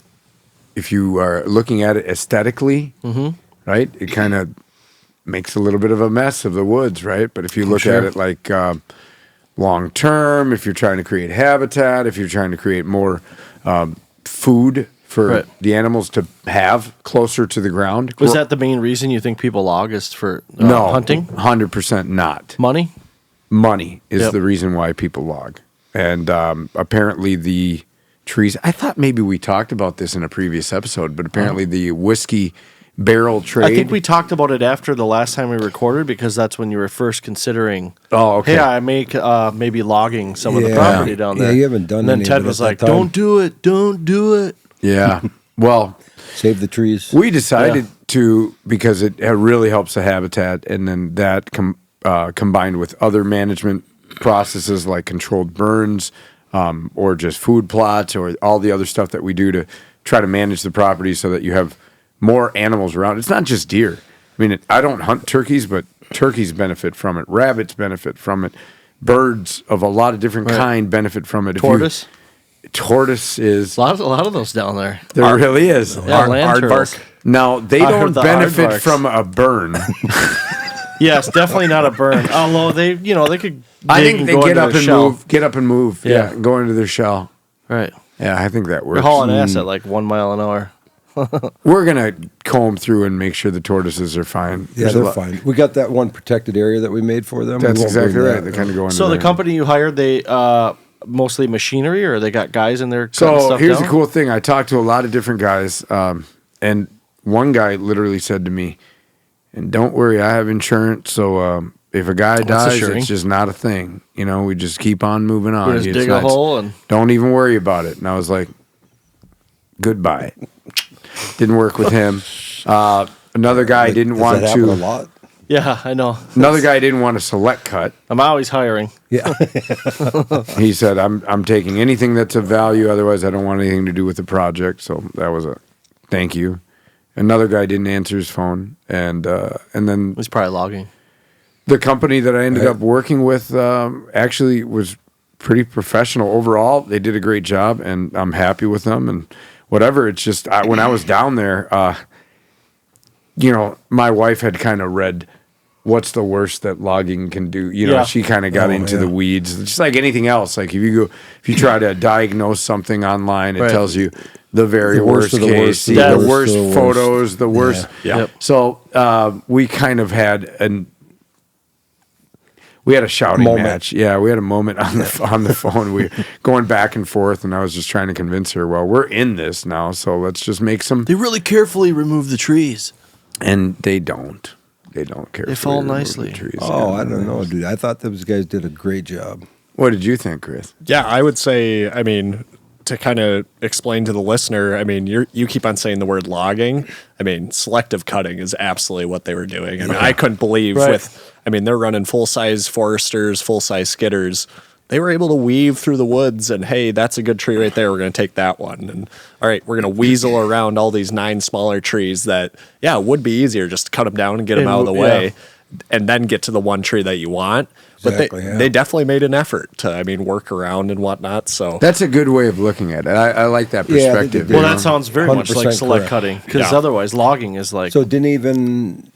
are looking at it aesthetically, right? It kind of makes a little bit of a mess of the woods, right? But if you look at it like long term, if you're trying to create habitat, if you're trying to create more food for Right. the animals to have closer to the ground, Was that the main reason you think people log is for no hunting? 100% not. Money? Money is Yep. the reason why people log. And apparently the trees, I thought maybe we talked about this in a previous episode, but apparently the whiskey barrel trade. I think we talked about it after the last time we recorded because that's when you were first considering. Oh, okay. Hey, I make maybe logging some of the Yeah. property down Yeah, there. you haven't done And then any of Ted it was at that like, time. "Don't do it, don't do it." Yeah. Well, Save the trees. we decided to because it really helps the habitat, and then that combined with other management processes like controlled burns or just food plots or all the other stuff that we do to try to manage the property so that you have more animals around. It's not just deer. I mean, I don't hunt turkeys, but turkeys benefit from it. Rabbits benefit from it. Birds of a lot of different kind benefit from it. If you- Tortoise? tortoise is. A lot of those down there. There really is. Yeah, land turtles. Now, they I don't heard the benefit aardvarks. from a burn. Yes, definitely not a burn. Although they could. I dig think and they go get into up their and shell. move. Get up and move. Yeah. Yeah, go into their shell. Right. Yeah, I think that They're works. hauling ass at like 1 mile an hour. We're gonna comb through and make sure the tortoises are fine. Yeah, There's a they're lot- fine. We got that one protected area that we made for them. We That's won't exactly bring right. that. They kind of go into So the there. company you hired, they mostly machinery, or they got guys in there cutting So stuff here's down? the cool thing. I talked to a lot of different guys, and one guy literally said to me, "And don't worry, I have insurance. So if a guy dies, assuring. it's just not a thing. You know, we just keep on moving on. We just It's dig a not- hole and Don't even worry about it." And I was like, "Goodbye." Didn't work with him. Another guy didn't Does want that happen a to. lot? yeah, I know. Another guy didn't want a select cut. I'm always hiring. Yeah. He said, "I'm taking anything that's of value. Otherwise, I don't want anything to do with the project." So that was a thank you. Another guy didn't answer his phone, and then He's probably logging. the company that I ended up working with actually was pretty professional overall. They did a great job, and I'm happy with them. And whatever, it's just when I was down there, my wife had kind of read what's the worst that logging can do. Yeah. She kind of got into the weeds, just like anything else. Like if you try to diagnose something online, it Right. tells you the very The worst worst of the case, worst, the worst the worst. photos, the worst. Yeah. Yep. So we kind of had we had a shouting Moment. match. Yeah, we had a moment on the phone. We were going back and forth, and I was just trying to convince her. Well, we're in this now, so let's just make some. They really carefully remove the trees. And they don't. They don't care. They fall nicely. Oh, I don't know, dude. I thought those guys did a great job. What did you think, Chris? Yeah, I would say, I mean, to kind of explain to the listener, I mean, you keep on saying the word logging. I mean, selective cutting is absolutely what they were doing. I mean, I couldn't believe they're running full-size foresters, full-size skidders. They were able to weave through the woods and, hey, that's a good tree right there. We're going to take that one. And, all right, we're going to weasel around all these 9 smaller trees that, yeah, it would be easier just to cut them down and get them out of the way. and then get to the one tree that you want. But Exactly, yeah. they definitely made an effort to, work around and whatnot. So That's a good way of looking at it. I like that Yeah, I think perspective. they Well, did. that sounds very much like 100% select correct. cutting because Yeah. otherwise logging is like So didn't even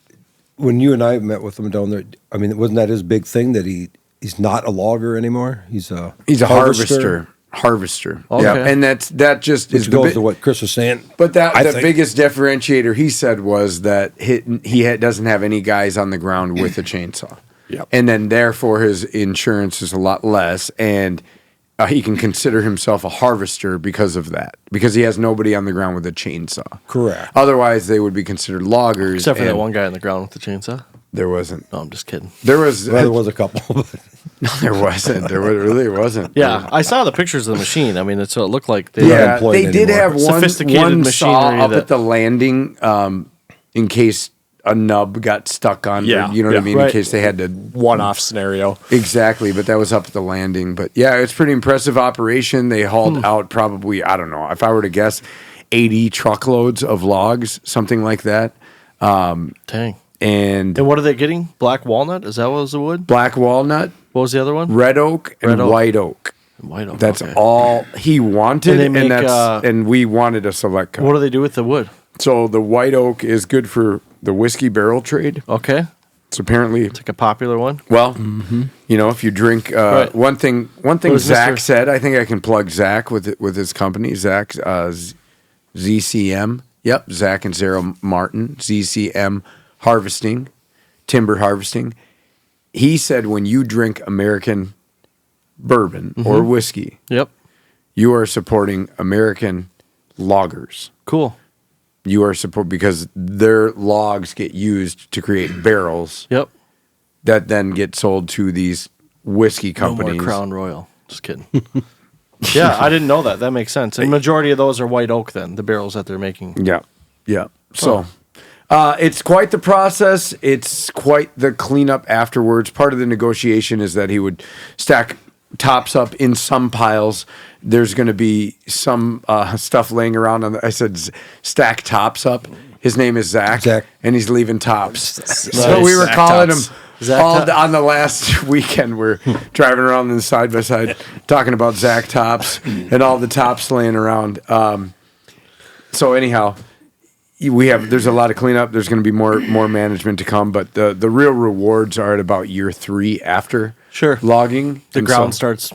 when you and I met with him down there. I mean, wasn't that his big thing that he's not a logger anymore? He's a harvester. Okay. Yeah, and that just is Which the goes bit- to what Chris was saying. But the think. biggest differentiator he said was that doesn't have any guys on the ground with a chainsaw. Yep. And then therefore his insurance is a lot less, and he can consider himself a harvester because of that, because he has nobody on the ground with a chainsaw. Correct. Otherwise, they would be considered loggers. except for that and one guy on the ground with the chainsaw. There wasn't. No, I'm just kidding. There was. Well, there was a couple. But There wasn't. Really wasn't. Yeah, I saw the pictures of the machine. I mean, so it looked like they Yeah, employed they did anymore. have one Sophisticated saw machinery up that- at the landing in case a nub got stuck on. Yeah, you know what I yeah. mean. Right. In case they had to. one-off scenario. Exactly, but that was up at the landing. But yeah, it's pretty impressive operation. They hauled out probably, I don't know, if I were to guess, 80 truckloads of logs, something like that. Dang. And And what are they getting? Black walnut? Is that what was the wood? black walnut, What was the other one? red oak, and Red oak. white oak. White oak. That's okay. all he wanted, And they make, and we wanted a select cut. What do they do with the wood? So the white oak is good for the whiskey barrel trade. Okay, It's apparently it's like a popular one. well, if you drink Right. one thing is Zach Mr. said, I think I can plug Zach with his company, Zach ZCM. Yep, Zach and Sarah Martin, ZCM Harvesting, Timber Harvesting. He said when you drink American bourbon or whiskey, Yep. you are supporting American loggers. Cool. You are because their logs get used to create barrels Yep. that then get sold to these whiskey No companies. more Crown Royal. Just kidding. Yeah, I didn't know that. That makes sense. And majority of those are white oak. Then the barrels that they're making. Yeah, yeah. So it's quite the process. It's quite the cleanup afterwards. Part of the negotiation is that he would stack tops up in some piles. There's going to be some stuff laying around. I said stack tops up. His name is Zach, Zach. and he's leaving tops. So Nice. we were Zach calling tops. him Zach all top. on the last weekend. We're driving around in the side by side talking about Zach tops and all the tops laying around. So anyhow, there's a lot of cleanup. There's going to be more management to come, but the real rewards are at about year 3 after logging. The And ground so starts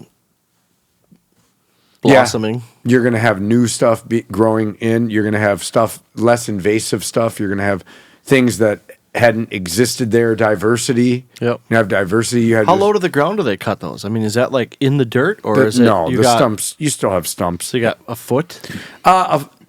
blossoming. you're going to have new stuff growing in. You're going to have stuff, less invasive stuff. You're going to have things that hadn't existed there. Diversity. Yep. You have diversity. You have How low to the ground do they cut those? I mean, is that like in the dirt or is it? no, you the got, stumps. You still have stumps. So you got a foot.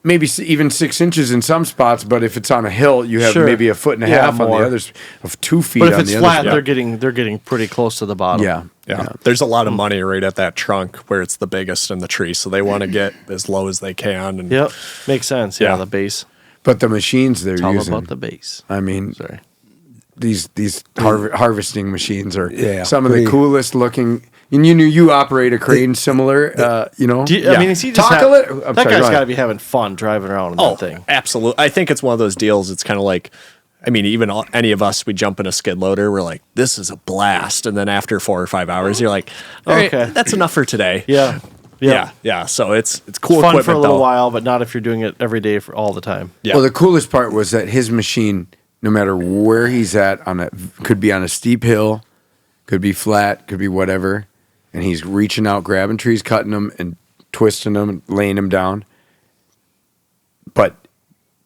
Maybe even 6 inches in some spots, but if it's on a hill, you have Sure. maybe a foot and a Yeah, half on more. the others, of 2 feet. But if on it's the flat, other they're getting pretty close to the bottom. yeah. Yeah. There's a lot of money right at that trunk where it's the biggest in the tree. So they want to get as low as they can. And Yep. Makes sense. Yeah. Yeah. The base. But the machines they're It's all using, about the base. I mean, Sorry. these harvesting machines are Yeah, some of the pretty- coolest looking. And you operate a crane similar, I mean, is he just Talk a little. that guy's got to be having fun driving around in that thing. absolutely. I think it's one of those deals. It's kind of like, even any of us, we jump in a skid loader. We're like, this is a blast. And then after 4 or 5 hours, you're like, all right, Okay. that's enough for today. Yeah. Yeah. So it's cool Fun equipment for a little though. while, but not if you're doing it every day for all the time. Yeah. Well, the coolest part was that his machine, no matter where he's at, could be on a steep hill, could be flat, could be whatever, and he's reaching out, grabbing trees, cutting them, and twisting them, and laying them down. But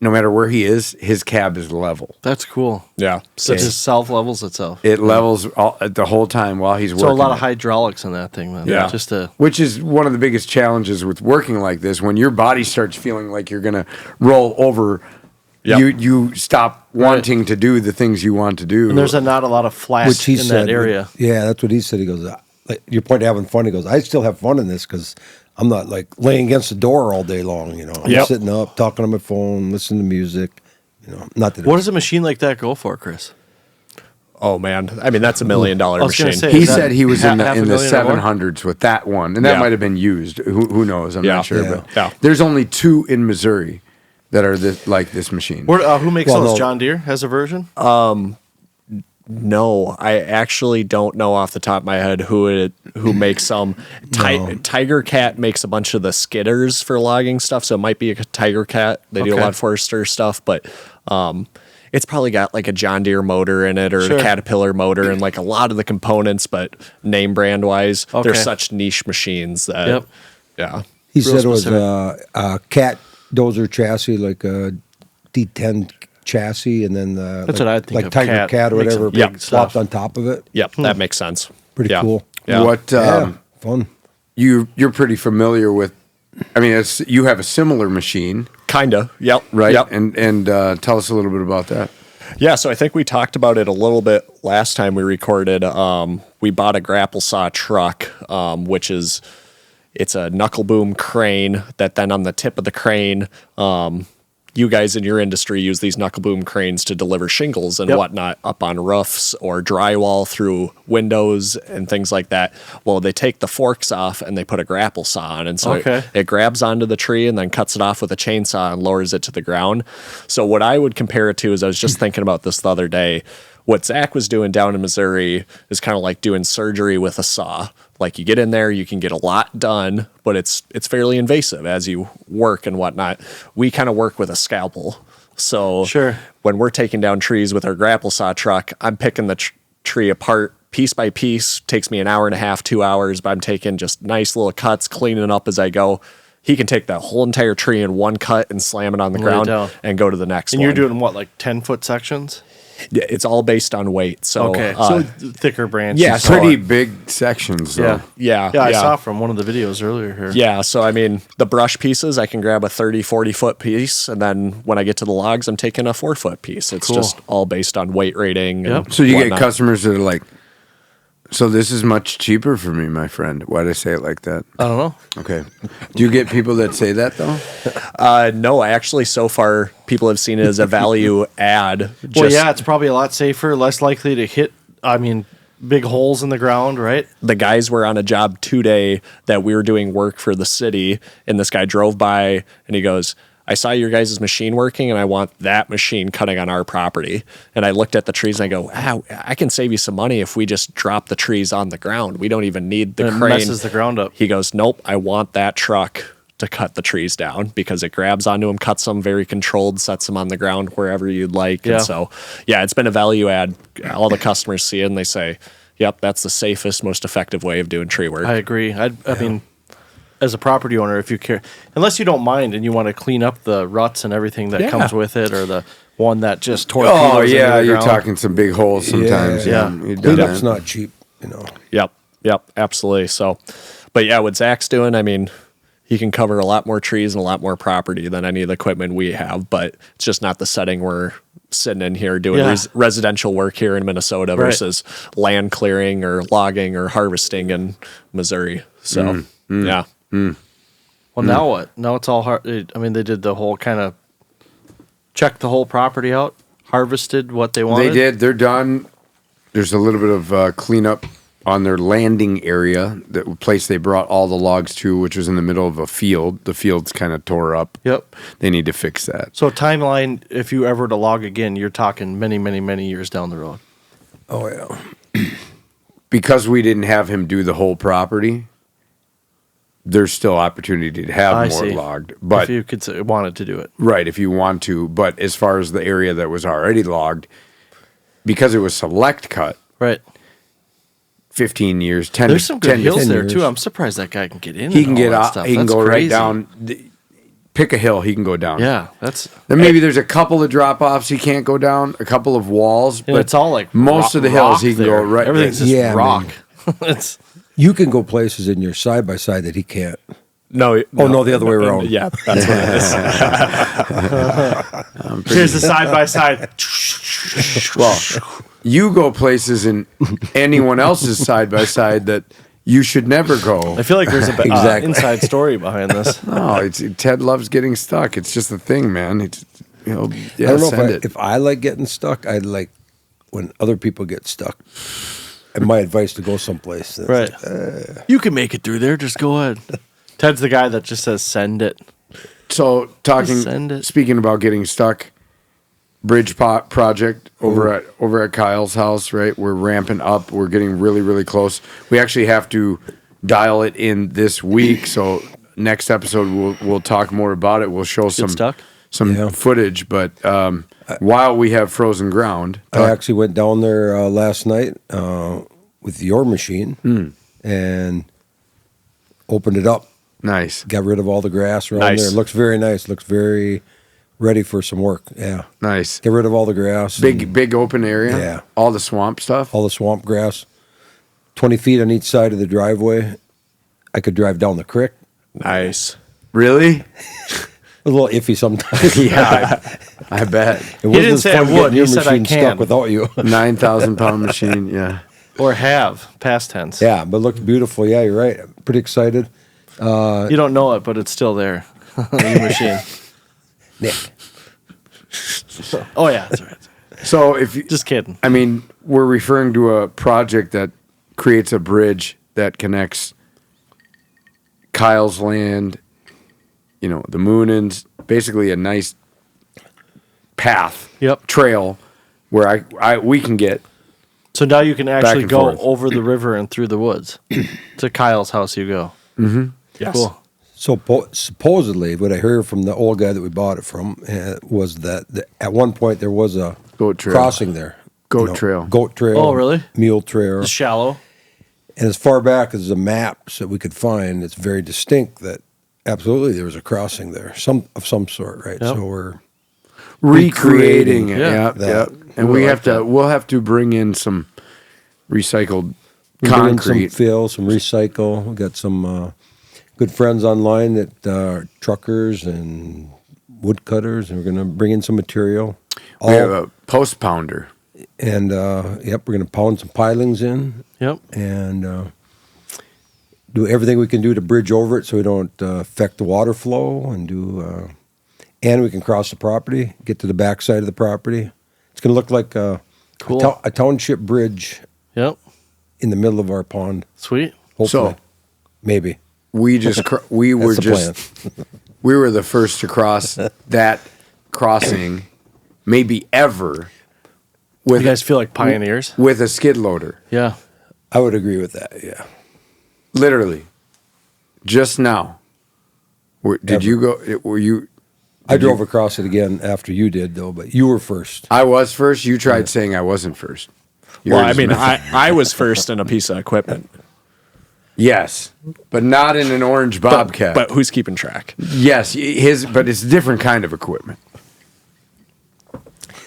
no matter where he is, his cab is level. That's cool. Yeah. So it just self levels itself. It levels the whole time while he's working. So a lot of it. hydraulics in that thing, then. Yeah. Just to Which is one of the biggest challenges with working like this. When your body starts feeling like you're going to roll over, Yep. you stop wanting to do the things you want to do. and there's not a lot of flat Which he in said. that area. Yeah, that's what he said. He goes, like, your point of having fun. He goes, I still have fun in this because I'm not like laying against the door all day long. I'm Yep. sitting up, talking on my phone, listening to music. Not that. What does a machine like that go for, Chris? Oh man. That's $1 million I was gonna machine. say, He is that said he was in the half a in the million or more? 700s with that one, and that Yeah. might have been used. Who knows? I'm Yeah. not sure. Yeah. But Yeah. there's only 2 in Missouri that are like this machine. Who makes Well, those? no. John Deere has a version. No, I actually don't know off the top of my head who makes some. Tiger Cat makes a bunch of the skidders for logging stuff, so it might be a Tiger Cat. They do a lot of Forester stuff, but it's probably got like a John Deere motor in it or a Caterpillar motor and like a lot of the components, but name brand wise, they're such niche machines that yeah. He said it was a Cat dozer chassis, like a D10 chassis, and then that's what I think like of. Tiger Cat or whatever flopped on top of it. Yep, that makes sense. Pretty cool. Yeah. What Fun. you're pretty familiar with? I mean, you have a similar machine, Kinda. Yep. right? Yep. And tell us a little bit about that. Yeah, so I think we talked about it a little bit last time we recorded. We bought a grapple saw truck, which is it's a knuckle boom crane that then on the tip of the crane, you guys in your industry use these knuckle boom cranes to deliver shingles and whatnot up on roofs or drywall through windows and things like that. Well, they take the forks off and they put a grapple saw on. And so it grabs onto the tree and then cuts it off with a chainsaw and lowers it to the ground. So what I would compare it to is I was just thinking about this the other day. What Zach was doing down in Missouri is kind of like doing surgery with a saw. Like you get in there, you can get a lot done, but it's fairly invasive as you work and whatnot. We kind of work with a scalpel. So when we're taking down trees with our grapple saw truck, I'm picking the tree apart piece by piece. Takes me an hour and a half, 2 hours, but I'm taking just nice little cuts, cleaning up as I go. He can take that whole entire tree in one cut and slam it on the ground and go to the next one. And you're doing what, like 10-foot sections? Yeah, it's all based on weight. So so thicker branches. Yeah, pretty big sections. Though. Yeah. I saw from one of the videos earlier here. Yeah, so I mean, the brush pieces, I can grab a 30, 40-foot piece, and then when I get to the logs, I'm taking a 4-foot piece. It's just all based on weight rating. And so you get customers that are like, so this is much cheaper for me, my friend. Why'd I say it like that? I don't know. Okay. Do you get people that say that, though? No, I actually, so far, people have seen it as a value add. Well, yeah, it's probably a lot safer, less likely to hit, big holes in the ground, right? The guys were on a job today that we were doing work for the city, and this guy drove by, and he goes, I saw your guys' machine working, and I want that machine cutting on our property. And I looked at the trees, and I go, wow, I can save you some money if we just drop the trees on the ground. We don't even need the crane. It messes the ground up. He goes, nope, I want that truck to cut the trees down because it grabs onto them, cuts them very controlled, sets them on the ground wherever you'd like. Yeah. And so, yeah, it's been a value add. All the customers see it, and they say, yep, that's the safest, most effective way of doing tree work. I agree. I mean, as a property owner, if you care, unless you don't mind and you want to clean up the ruts and everything that comes with it, or the one that just torpedoes. Oh yeah, into the you're ground. talking some big holes sometimes. Yeah. Cleanup's not cheap, you know. Yep, absolutely. So, but yeah, what Zach's doing, I mean, he can cover a lot more trees and a lot more property than any of the equipment we have, but it's just not the setting we're sitting in here doing residential work here in Minnesota versus land clearing or logging or harvesting in Missouri. So, yeah. Well, now what? Now it's all hard. I mean, they did the whole kind of checked the whole property out, harvested what they wanted. They did. They're done. There's a little bit of cleanup on their landing area, the place they brought all the logs to, which was in the middle of a field. The field's kind of tore up. Yep. They need to fix that. So timeline, if you ever to log again, you're talking many, many, many years down the road. Oh, yeah. Because we didn't have him do the whole property, there's still opportunity to have more logged. But if you wanted to do it. Right, if you want to. But as far as the area that was already logged, because it was select cut, right, 15 years, 10 There's some good 10 hills there, years. too. I'm surprised that guy can get in. He can get out. Stuff. He can That's go crazy. right down. Pick a hill, he can go down. Yeah, that's. Then maybe there's a couple of drop offs he can't go down, a couple of walls, And but it's all like most of the hills he can there. go right. Everything's just Yeah, I rock. mean- It's You can go places in your side by side that he can't. No, the other way around. Yeah, that's what it is. here's the side by side. Well, you go places in anyone else's side by side that you should never go. I feel like there's a Exactly. inside story behind this. No, Ted loves getting stuck. It's just a thing, man. It's I don't know if I like getting stuck. I like when other people get stuck. And my advice to go someplace. Right. You can make it through there. Just go ahead. Ted's the guy that just says send it. So Send it. speaking about getting stuck, bridge project over at Kyle's house, right? We're ramping up. We're getting really, really close. We actually have to dial it in this week. So next episode we'll talk more about it. We'll show some footage. But while we have frozen ground, I actually went down there last night with your machine and opened it up. Nice. Got rid of all the grass around there. It looks very nice. Looks very ready for some work. Yeah. Nice. Get rid of all the grass. Big open area. Yeah. All the swamp stuff. All the swamp grass. 20 feet on each side of the driveway. I could drive down the creek. Nice. Really? A little iffy sometimes. Yeah, I bet. It wasn't didn't as say fun I would. getting your He said I machine can. stuck without you. 9,000-pound machine. Yeah. Or have, past tense. Yeah, but it looked beautiful. Yeah, you're right. I'm pretty excited. You don't know it, but it's still there. Your machine. Nick. Oh, yeah, that's right. So if you, Just kidding. I mean, we're referring to a project that creates a bridge that connects Kyle's land, the Moonens, basically a nice path, trail where we can get. So now you can actually and go forth. over the river and through the woods. To Kyle's house you go. Yes. Cool. So supposedly, what I heard from the old guy that we bought it from was that at one point there was a Goat trail. crossing there. Goat trail. Goat trail. Oh, really? Mule trail. It's shallow. And as far back as the maps that we could find, it's very distinct that absolutely there was a crossing there, of some sort, right? Yep. So we're Recreating it. Yeah. Yeah. And we'll have to bring in some recycled bringing concrete. some fill, some recycle. We got some good friends online that are truckers and woodcutters, and we're going to bring in some material. We have a post pounder. And we're going to pound some pilings in. Yep. And do everything we can do to bridge over it so we don't affect the water flow, and we can cross the property, get to the back side of the property. It's going to look like a township bridge Yep. in the middle of our pond. Sweet. Hopefully. So- Maybe. We were That's the plan. we were the first to cross that crossing, maybe ever, You guys feel like pioneers? with a skid loader. Yeah. I would agree with that, yeah. Literally, just now. Did Ever. you go? Were you? I drove across it again after you did, though, but you were first. I was first. You tried saying I wasn't first. You Well, were I just mean, messing- I was first in a piece of equipment. yes, but not in an orange Bobcat. But who's keeping track? yes, but it's a different kind of equipment.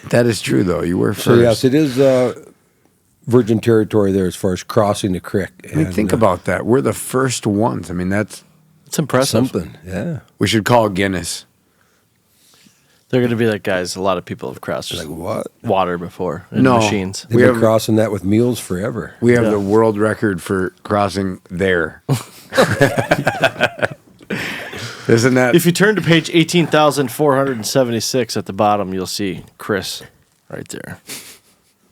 That is true, though. You were first. So, yes, it is virgin territory there as far as crossing the creek. I mean, think about that. We're the first ones. I mean, It's impressive. something, yeah. we should call Guinness. They're going to be like, guys, a lot of people have crossed Like what? water before in No. machines. They've been crossing that with mules forever. We have Yeah. the world record for crossing there. Isn't that? If you turn to page 18,476 at the bottom, you'll see Chris right there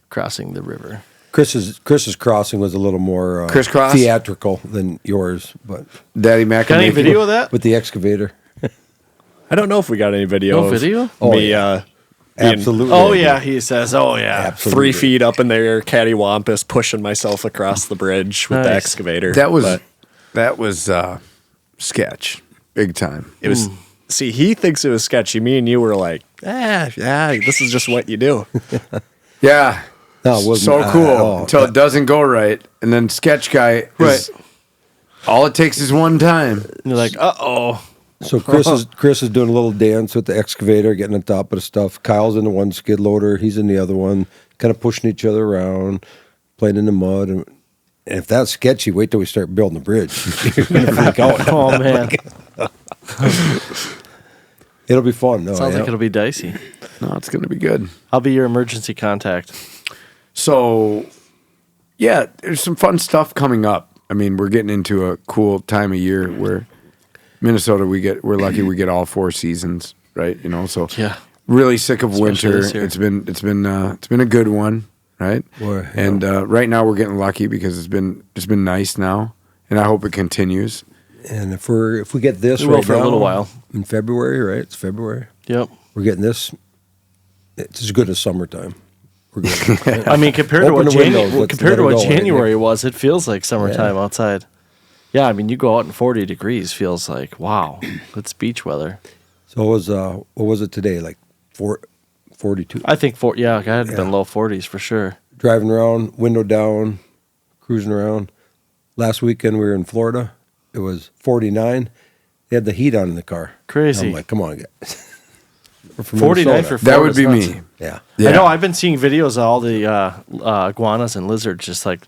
crossing the river. Chris's crossing was a little more Crisscross? theatrical than yours, but Daddy Mac? Got any video of that? with the excavator. I don't know if we got any video. No of video? Oh, Me, yeah. being Absolutely. Oh, yeah, he says. Oh, yeah. Absolutely. 3 feet up in the air, cattywampus, pushing myself across the bridge with the Nice. excavator. That was But sketch, big time. it was. See, he thinks it was sketchy. Me and you were like, this is just what you do. Yeah, No, it wasn't so cool all. until it doesn't go right, and then sketch guy. Right. All it takes is one time. And you're like, uh-oh. So Chris is doing a little dance with the excavator, getting on top of the stuff. Kyle's in the one skid loader, he's in the other one, kind of pushing each other around, playing in the mud. And if that's sketchy, wait till we start building the bridge. You're gonna freak out. Oh, man. It'll be fun. No, Sounds yeah. like it'll be dicey. No, it's going to be good. I'll be your emergency contact. So, yeah, there's some fun stuff coming up. I mean, we're getting into a cool time of year where Minnesota, we're lucky we get all 4 seasons, right? So Yeah. really sick of Especially winter. this year. It's been a good one, right? Boy, yeah. And right now we're getting lucky because it's been nice now, and I hope it continues. And if we get this We will right for a now little while. in February, right? It's February. Yep. We're getting this It's as good as summertime. We're good. I mean, compared to Open what, the windows, let's compared to let it what go, right? January was, it feels like summertime outside. Yeah, I mean, you go out in 40 degrees, feels like, wow, it's beach weather. So it was, what was it today? Like 42? I think, it had to have been low 40s for sure. Driving around, window down, cruising around. Last weekend we were in Florida. It was 49. They had the heat on in the car. Crazy. I'm like, come on, guys. We're from 49 Minnesota. for That Florida would be is nuts. me. Yeah. I know, I've been seeing videos of all the iguanas and lizards just like,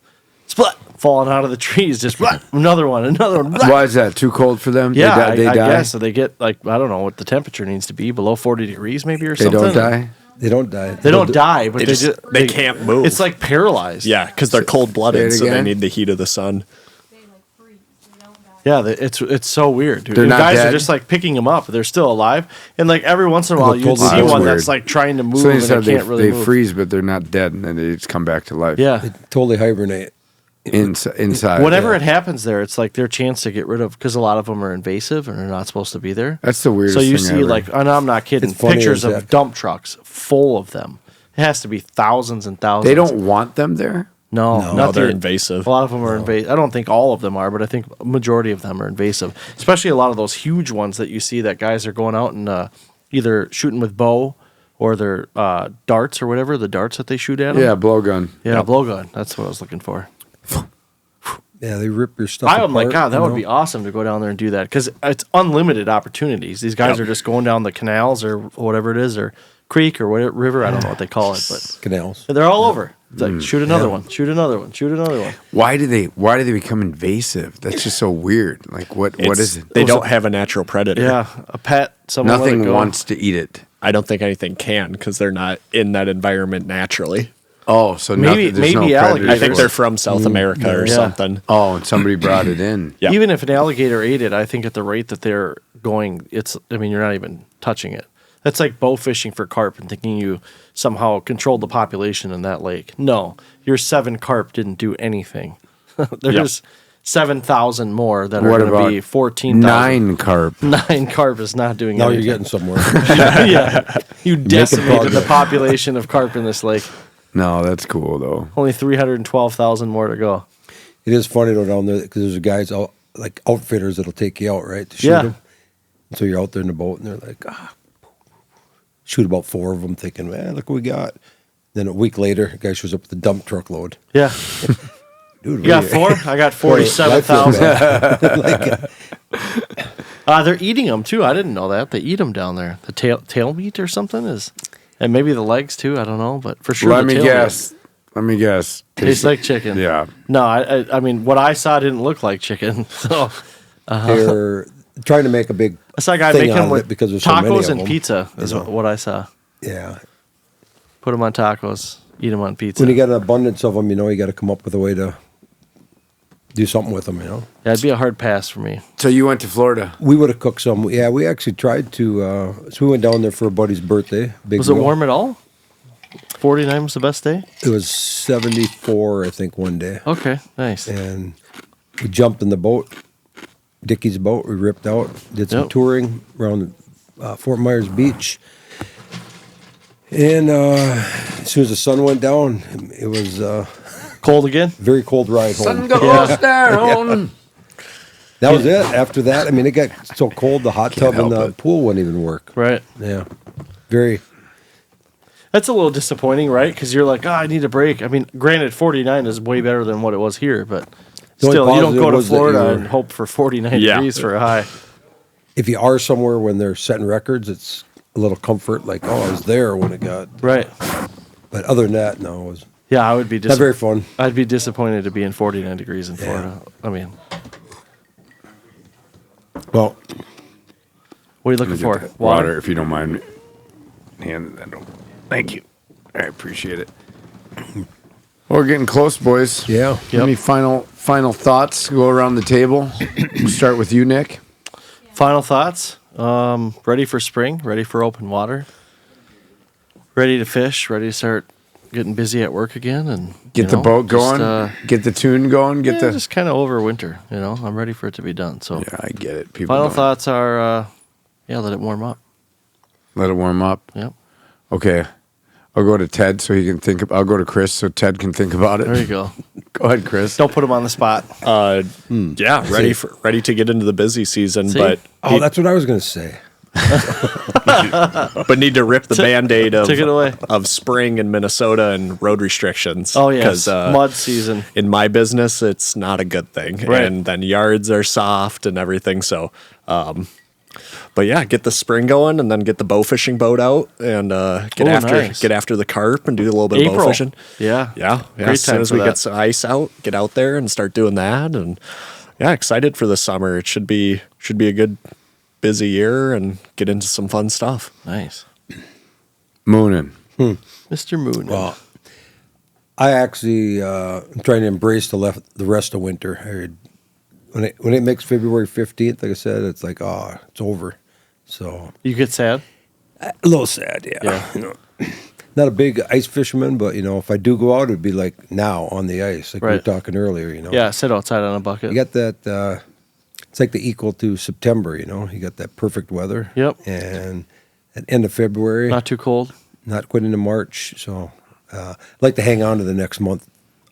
splat, falling out of the trees, just another one. Why is that? Too cold for them? Yeah, they I die. guess. So they get like, I don't know what the temperature needs to be, below 40 degrees maybe or They something. don't die. They don't die. They don't die, but They can't move. It's like paralyzed. Yeah, because they're Say cold-blooded, it so they again? need the heat of the sun. They like freeze. They don't die. Yeah, it's so weird, dude. They're And not guys dead? are just like picking them up. They're still alive, and like every once in a while, They you totally see That's one weird. that's like trying to move So they and said they can't really they move. freeze, but they're not dead, and then they just come back to life. Yeah, They totally hibernate. Inside. whenever it happens there, it's like their chance to get rid of, because a lot of them are invasive and are not supposed to be there. That's the weirdest So you thing see, ever. like, and I'm not kidding, It's funny pictures as of that. dump trucks full of them. It has to be thousands and thousands. They don't want them there? No, No, they're invasive. A lot of them are invasive. I don't think all of them are, but I think a majority of them are invasive. Especially a lot of those huge ones that you see that guys are going out and either shooting with bow or their darts or whatever, the darts that they shoot at them. Yeah, blowgun. Yeah, blowgun. That's what I was looking for. Yeah, they rip your stuff I'm like, apart, God, that you would know? be awesome to go down there and do that because it's unlimited opportunities. These guys are just going down the canals or whatever it is, or creek or whatever, river. I don't know what they call it, but Canals. they're all over. It's like shoot another one, shoot another one, shoot another one. Why do they become invasive? That's just so weird. Like what is it? They don't have a natural predator. Yeah, a pet. Someone let it Nothing go. wants to eat it. I don't think anything can because they're not in that environment naturally. Oh, so Maybe- there's no maybe predators alligators. I think for they're it. from South America or Yeah. something. Oh, and somebody brought it in. Yeah. Even if an alligator ate it, I think at the rate that they're going, you're not even touching it. That's like bow fishing for carp and thinking you somehow controlled the population in that lake. No, your 7 carp didn't do anything. There's 7,000 more that What are going about to be 14,000. 9 carp? 9 carp is not doing Now anything. you're getting somewhere. Yeah, you decimated the progress. population of carp in this lake. No, that's cool though. Only 312,000 more to go. It is funny though down there because there's guys out, like outfitters that'll take you out, right, to shoot Yeah. them. So you're out there in the boat and they're like, shoot about 4 of them, thinking, man, look what we got. Then a week later, a guy shows up with a dump truck load. Yeah. Dude, You got 4? I got 47,000. They're eating them too. I didn't know that. They eat them down there. The tail meat or something is, and maybe the legs too. I don't know, but for sure. Let the me tail guess. Let me guess. meat tastes like chicken. Yeah. No, I mean what I saw didn't look like chicken. So They're trying to make a big I saw a guy thing make out them of with it because there's so many tacos of and them, pizza. Is you know. what I saw. Yeah. Put them on tacos. Eat them on pizza. When you got an abundance of them, you know, you got to come up with a way to do something with them, you know. Yeah, it'd be a hard pass for me. So you went to Florida? We would have cooked some. Yeah, we actually tried to. So we went down there for a buddy's birthday. Big Was it meal. warm at all? 49 was the best day. It was 74, I think, one day. Okay, nice. And we jumped in the boat, Dickie's boat. We ripped out, did some Yep. touring around Fort Myers Beach. And as soon as the sun went down, it was a Cold again. very cold ride home. goes down. That was it. After that, I mean, it got so cold, the hot tub and help the it. pool wouldn't even work. Right. Yeah. Very. That's a little disappointing, right? Because you're like, I need a break. I mean, granted, 49 is way better than what it was here, but The only still, you don't positive go to was that Florida you're- and hope for 49 Yeah. degrees for a high. If you are somewhere when they're setting records, it's a little comfort, like, oh, I was there when it got. Right. But other than that, no, it was Yeah, I would be not very fun. I'd be disappointed to be in 49 degrees in Florida. I mean, Well, what are you looking for? Water, if you don't mind. Hand that over. Thank you. I appreciate it. Well, we're getting close, boys. yeah. Any final thoughts? Go around the table. We'll start with you, Nick. Final thoughts? Ready for spring? Ready for open water? Ready to fish? Ready to start getting busy at work again and Get the boat going. Get the tune going. Get the. just kind of over winter. You know, I'm ready for it to be done. So, Yeah, I get it. People. final don't- thoughts are, let it warm up. Let it warm up. Yep. Okay. I'll go to Ted so he can think. I'll go to Chris so Ted can think about it. There you go. Go ahead, Chris. Don't put him on the spot. Yeah, ready to get into the busy season, See? but Oh, that's what I was going to say. need to rip the Band-Aid Take it away. of spring in Minnesota and road restrictions. Oh, yes. 'Cause, Mud season. in my business, it's not a good thing. Right. And then yards are soft and everything. So, but yeah, get the spring going and then get the bow fishing boat out and nice. get after the carp and do a little bit of bow April. fishing. Yeah. Yeah. Great As soon time as for we that. get some ice out, get out there and start doing that. And yeah, excited for the summer. It should be a good busy year and get into some fun stuff. Nice. Moonen. Mr. Moon. Well, I actually am trying to embrace the rest of winter. When it makes February 15th, like I said, it's like, it's over. So You get sad? a little sad, yeah. Yeah. You know, not a big ice fisherman, but if I do go out, it'd be like now on the ice, like we were Right. talking earlier. Yeah, sit outside on a bucket. you got that. It's like the equal to September. You got that perfect weather. Yep. And at end of February, Not too cold. not quite into March. So I'd like to hang on to the next month.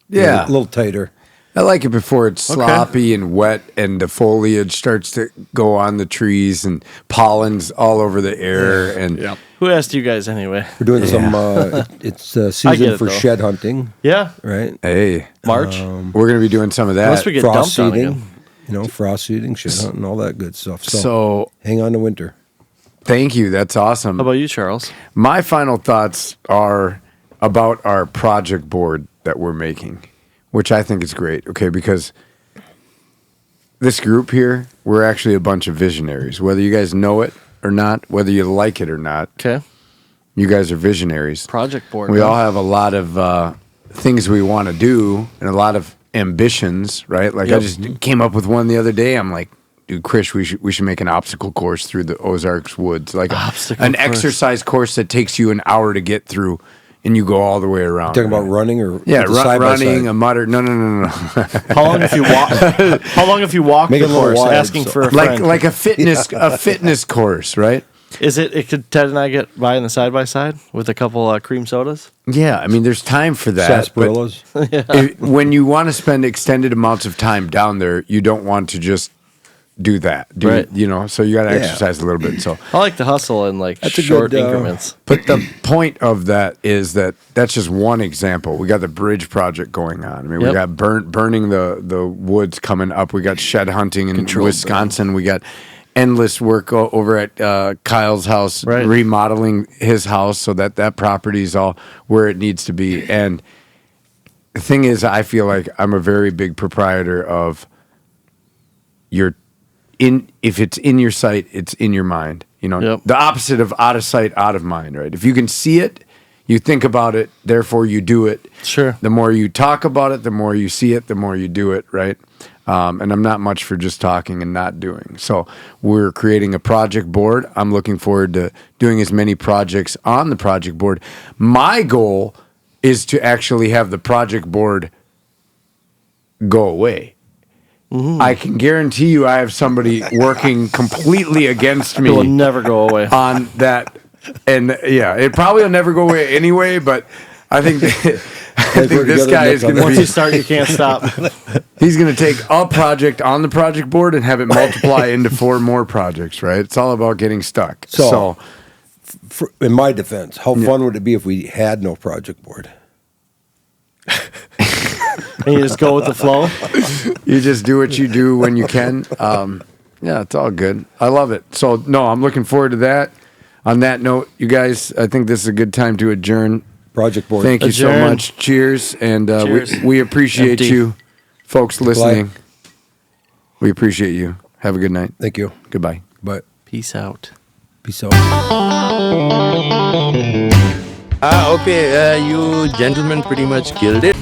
Yeah. a little tighter. I like it before it's sloppy and wet and the foliage starts to go on the trees and pollen's all over the air. And Yep. Who asked you guys anyway? We're doing some. It's I get season it, for though. shed hunting, Yeah. right? hey, March. we're going to be doing some of that. Unless we get Frost dumped on seeding, again. frost seeding, shed hunting, all that good stuff. So, So hang on to winter. thank you. That's awesome. How about you, Charles? My final thoughts are about our project board that we're making, which I think is great. Okay, because this group here, we're actually a bunch of visionaries. Whether you guys know it or not, whether you like it or not, Okay. you guys are visionaries. Project board. We huh? all have a lot of things we want to do and a lot of ambitions, right? Like I Yep. just came up with one the other day. I'm like, dude, Chris, we should make an obstacle course through the Ozarks woods, like Obstacle an course. exercise course that takes you an hour to get through, and you go all the way around. Talking about right? running or Yeah, with the side-by-side? running a mutter. No. How long if you walk? How long if you walk Make the it a little course? wide, Asking so- for a friend. like a fitness course, right? Is it? It could Ted and I get by in the side by side with a couple cream sodas? Yeah, I mean, there's time for that. but Sarsaparillas. when you want to spend extended amounts of time down there, you don't want to just do that. Right. So you got to Yeah. exercise a little bit. So, I like the hustle and like That's a short good, increments. but the point of that is that that's just one example. We got the bridge project going on. I mean, we Yep. got burning the woods coming up. We got shed hunting in Controlled Wisconsin. We got endless work over at Kyle's house, Right. remodeling his house so that property is all where it needs to be. And the thing is, I feel like I'm a very big proprietor of if it's in your sight, it's in your mind. Yep. The opposite of out of sight, out of mind, right? If you can see it, you think about it, therefore you do it. Sure. The more you talk about it, the more you see it, the more you do it, right? And I'm not much for just talking and not doing. So we're creating a project board. I'm looking forward to doing as many projects on the project board. My goal is to actually have the project board go away. I can guarantee you I have somebody working completely against It will me never go away. on that. And yeah, it probably will never go away anyway, but I think this guy is going to Once you be, start, you can't stop. he's going to take a project on the project board and have it multiply into 4 more projects, right? It's all about getting stuck. So- In my defense, how fun would it be if we had no project board? And you just go with the flow. You just do what you do when you can. Yeah, it's all good. I love it. So, no, I'm looking forward to that. On that note, you guys, I think this is a good time to adjourn. Project board. Thank you so Adjourn. much. Cheers. And Cheers. we appreciate Empty. you, folks listening. We appreciate you. Have a good night. Thank you. Goodbye. But Peace out. peace out. Okay, you gentlemen pretty much killed it.